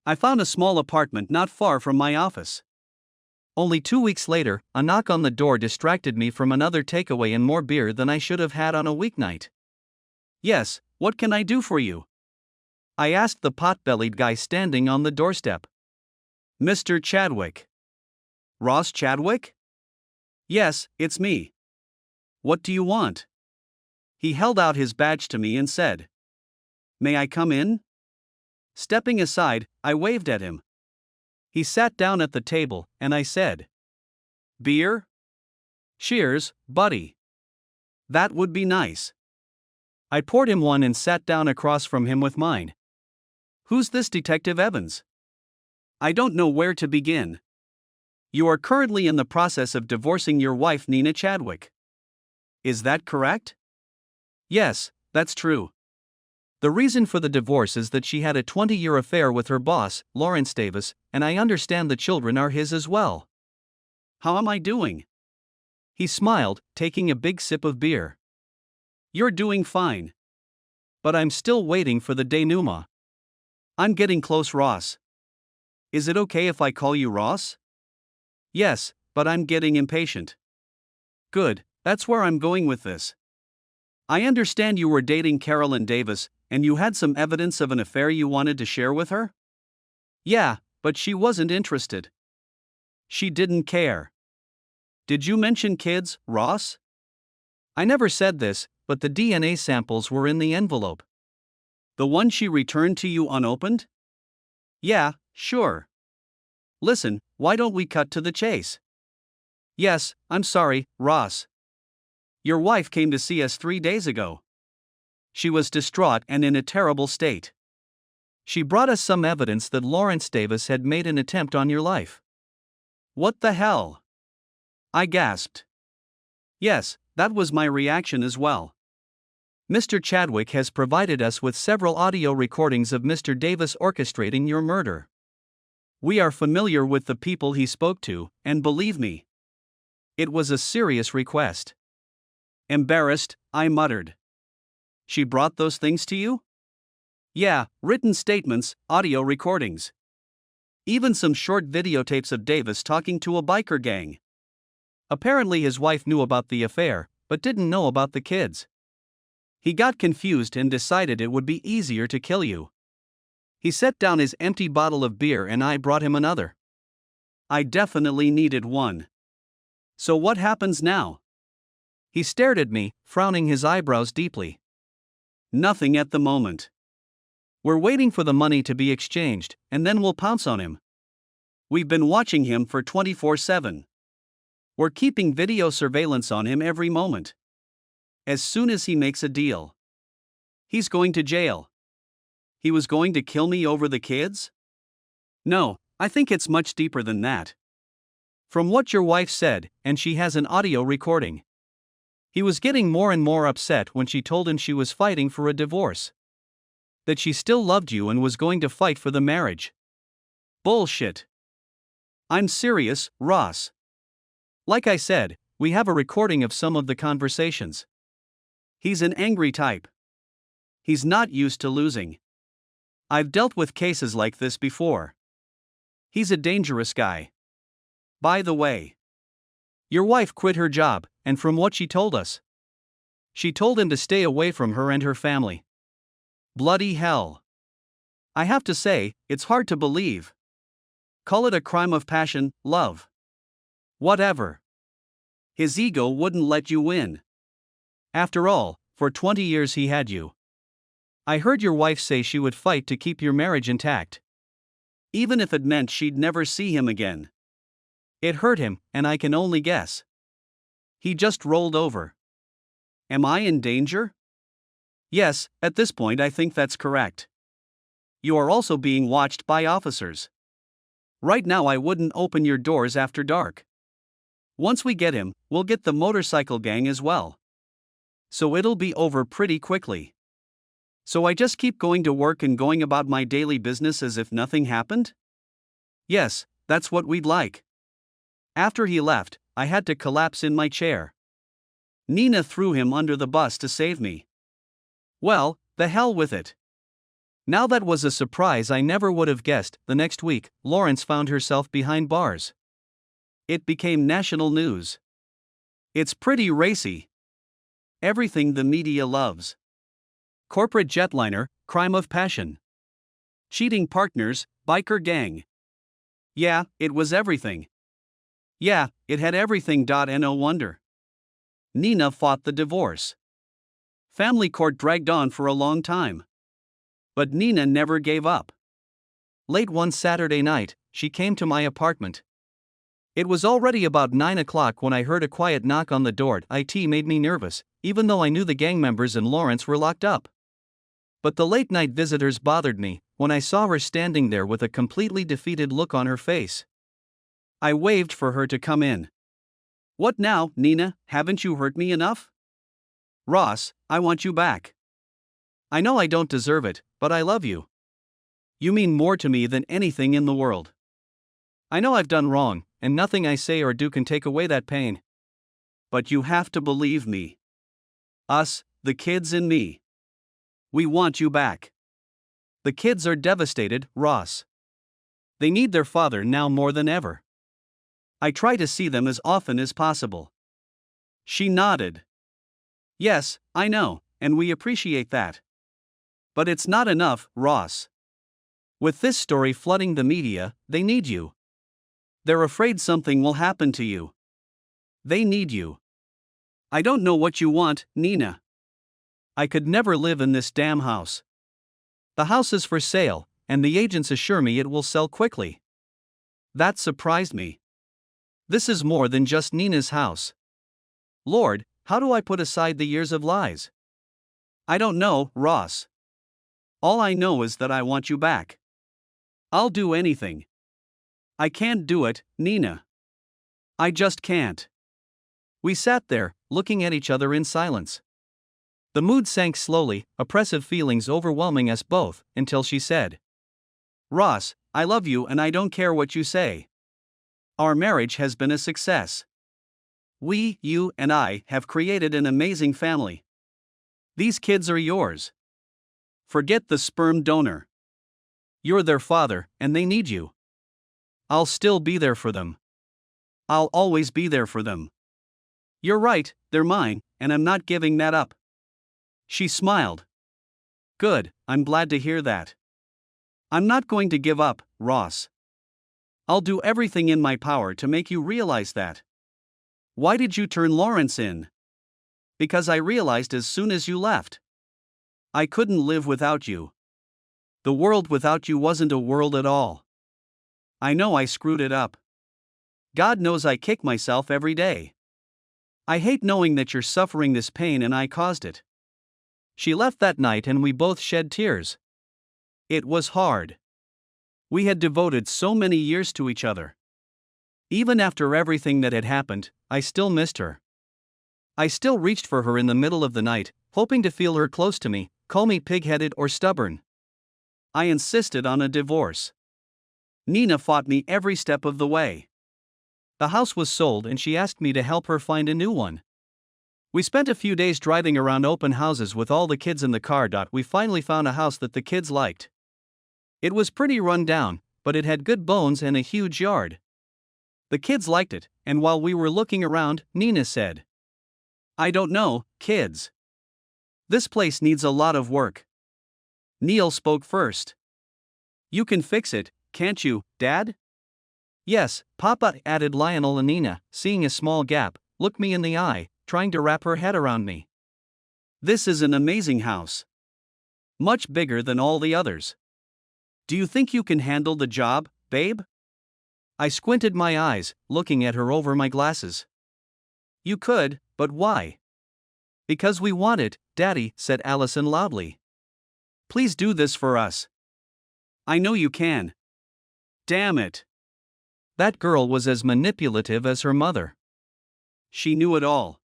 I found a small apartment not far from my office. Only 2 weeks later, a knock on the door distracted me from another takeaway and more beer than I should have had on a weeknight. "Yes, what can I do for you?" I asked the pot-bellied guy standing on the doorstep. "Mr. Chadwick." "Ross Chadwick?" "Yes, it's me. What do you want?" He held out his badge to me and said, "May I come in?" Stepping aside, I waved at him. He sat down at the table, and I said, "Beer?" "Cheers, buddy." "That would be nice." I poured him one and sat down across from him with mine. "Who's this Detective Evans?" "I don't know where to begin. You are currently in the process of divorcing your wife, Nina Chadwick. Is that correct?" "Yes, that's true. The reason for the divorce is that she had a 20-year affair with her boss, Lawrence Davis, and I understand the children are his as well." "How am I doing?" He smiled, taking a big sip of beer. "You're doing fine. But I'm still waiting for the denouement. I'm getting close, Ross. Is it okay if I call you Ross?" "Yes, but I'm getting impatient." "Good, that's where I'm going with this. I understand you were dating Carolyn Davis, and you had some evidence of an affair you wanted to share with her?" "Yeah, but she wasn't interested. She didn't care." "Did you mention kids, Ross?" "I never said this, but the DNA samples were in the envelope." "The one she returned to you unopened?" "Yeah, sure. Listen, why don't we cut to the chase?" "Yes, I'm sorry, Ross. Your wife came to see us 3 days ago. She was distraught and in a terrible state. She brought us some evidence that Lawrence Davis had made an attempt on your life." "What the hell?" I gasped. Yes, that was my reaction as well. Mr. Chadwick has provided us with several audio recordings of Mr. Davis orchestrating your murder. We are familiar with the people he spoke to, and believe me, it was a serious request. Embarrassed, I muttered. She brought those things to you? Yeah, written statements, audio recordings. Even some short videotapes of Davis talking to a biker gang. Apparently his wife knew about the affair, but didn't know about the kids. He got confused and decided it would be easier to kill you. He set down his empty bottle of beer and I brought him another. I definitely needed one. So what happens now? He stared at me, frowning his eyebrows deeply. Nothing at the moment. We're waiting for the money to be exchanged, and then we'll pounce on him. We've been watching him for 24/7. We're keeping video surveillance on him every moment. As soon as he makes a deal, he's going to jail. He was going to kill me over the kids? No, I think it's much deeper than that. From what your wife said, and she has an audio recording, he was getting more and more upset when she told him she was fighting for a divorce. That she still loved you and was going to fight for the marriage. Bullshit. I'm serious, Ross. Like I said, we have a recording of some of the conversations. He's an angry type. He's not used to losing. I've dealt with cases like this before. He's a dangerous guy. By the way, your wife quit her job, and from what she told us, she told him to stay away from her and her family. Bloody hell. I have to say, it's hard to believe. Call it a crime of passion, love. Whatever. His ego wouldn't let you win. After all, for 20 years he had you. I heard your wife say she would fight to keep your marriage intact. Even if it meant she'd never see him again. It hurt him, and I can only guess. He just rolled over. Am I in danger? Yes, at this point I think that's correct. You are also being watched by officers. Right now I wouldn't open your doors after dark. Once we get him, we'll get the motorcycle gang as well. So it'll be over pretty quickly. So I just keep going to work and going about my daily business as if nothing happened? Yes, that's what we'd like. After he left, I had to collapse in my chair. Nina threw him under the bus to save me. Well, the hell with it. Now that was a surprise I never would have guessed. The next week, Lawrence found herself behind bars. It became national news. It's pretty racy. Everything the media loves. Corporate jetliner, crime of passion. Cheating partners, biker gang. Yeah, it was everything. Yeah, it had everything. No wonder. Nina fought the divorce. Family court dragged on for a long time. But Nina never gave up. Late one Saturday night, she came to my apartment. It was already about 9 o'clock when I heard a quiet knock on the door. It made me nervous, even though I knew the gang members and Lawrence were locked up. But the late-night visitors bothered me when I saw her standing there with a completely defeated look on her face. I waved for her to come in. What now, Nina? Haven't you hurt me enough? Ross, I want you back. I know I don't deserve it, but I love you. You mean more to me than anything in the world. I know I've done wrong, and nothing I say or do can take away that pain. But you have to believe me. Us, the kids and me. We want you back. The kids are devastated, Ross. They need their father now more than ever. I try to see them as often as possible. She nodded. Yes, I know, and we appreciate that. But it's not enough, Ross. With this story flooding the media, they need you. They're afraid something will happen to you. They need you. I don't know what you want, Nina. I could never live in this damn house. The house is for sale, and the agents assure me it will sell quickly. That surprised me. This is more than just Nina's house. Lord, how do I put aside the years of lies? I don't know, Ross. All I know is that I want you back. I'll do anything. I can't do it, Nina. I just can't. We sat there, looking at each other in silence. The mood sank slowly, oppressive feelings overwhelming us both, until she said, "Ross, I love you and I don't care what you say. Our marriage has been a success. We, you and I, have created an amazing family. These kids are yours. Forget the sperm donor. You're their father, and they need you. I'll still be there for them. I'll always be there for them. You're right, they're mine, and I'm not giving that up." She smiled. "Good, I'm glad to hear that. I'm not going to give up, Ross. I'll do everything in my power to make you realize that." "Why did you turn Lawrence in?" "Because I realized as soon as you left. I couldn't live without you. The world without you wasn't a world at all. I know I screwed it up. God knows I kick myself every day. I hate knowing that you're suffering this pain and I caused it." She left that night and we both shed tears. It was hard. We had devoted so many years to each other. Even after everything that had happened, I still missed her. I still reached for her in the middle of the night, hoping to feel her close to me, call me pig-headed or stubborn. I insisted on a divorce. Nina fought me every step of the way. The house was sold and she asked me to help her find a new one. We spent a few days driving around open houses with all the kids in the car. We finally found a house that the kids liked. It was pretty run down, but it had good bones and a huge yard. The kids liked it, and while we were looking around, Nina said, "I don't know, kids. This place needs a lot of work." Neil spoke first. "You can fix it, can't you, Dad?" "Yes, Papa," added Lionel, and Nina, seeing a small gap, looked me in the eye, trying to wrap her head around me. "This is an amazing house. Much bigger than all the others. Do you think you can handle the job, babe?" I squinted my eyes, looking at her over my glasses. "You could, but why?" "Because we want it, Daddy," said Allison loudly. "Please do this for us." "I know you can." Damn it. That girl was as manipulative as her mother. She knew it all.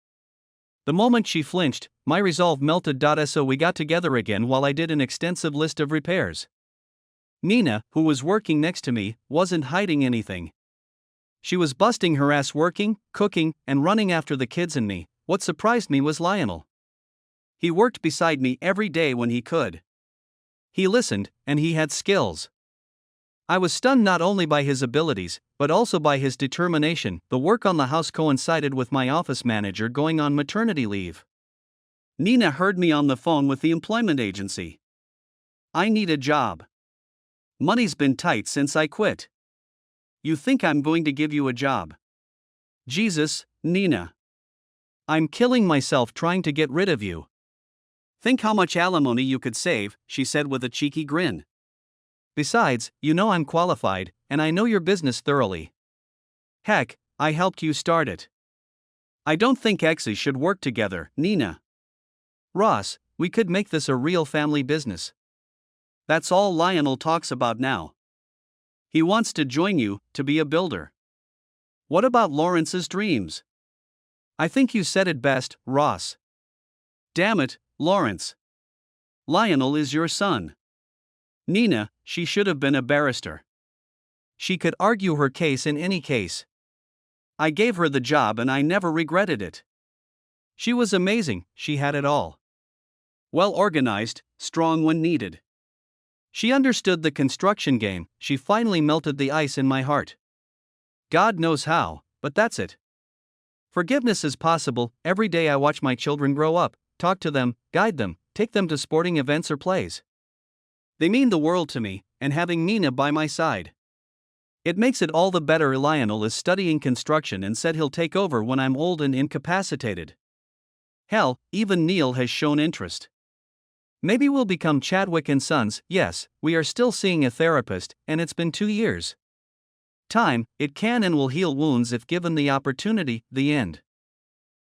The moment she flinched, my resolve melted. So we got together again while I did an extensive list of repairs. Nina, who was working next to me, wasn't hiding anything. She was busting her ass working, cooking, and running after the kids and me. What surprised me was Lionel. He worked beside me every day when he could. He listened, and he had skills. I was stunned not only by his abilities, but also by his determination. The work on the house coincided with my office manager going on maternity leave. Nina heard me on the phone with the employment agency. "I need a job. Money's been tight since I quit. You think I'm going to give you a job? Jesus, Nina. I'm killing myself trying to get rid of you. Think how much alimony you could save," she said with a cheeky grin. "Besides, you know I'm qualified, and I know your business thoroughly. Heck, I helped you start it. I don't think exes should work together, Nina. Ross, we could make this a real family business." That's all Lionel talks about now. He wants to join you, to be a builder. What about Lawrence's dreams? I think you said it best, Ross. Damn it, Lawrence. Lionel is your son. Nina, she should have been a barrister. She could argue her case in any case. I gave her the job and I never regretted it. She was amazing, she had it all. Well organized, strong when needed. She understood the construction game. She finally melted the ice in my heart. God knows how, but that's it. Forgiveness is possible. Every day I watch my children grow up, talk to them, guide them, take them to sporting events or plays. They mean the world to me, and having Nina by my side. It makes it all the better. Lionel is studying construction and said he'll take over when I'm old and incapacitated. Hell, even Neil has shown interest. Maybe we'll become Chadwick and Sons. Yes, we are still seeing a therapist, and it's been 2 years. Time, it can and will heal wounds if given the opportunity. The end.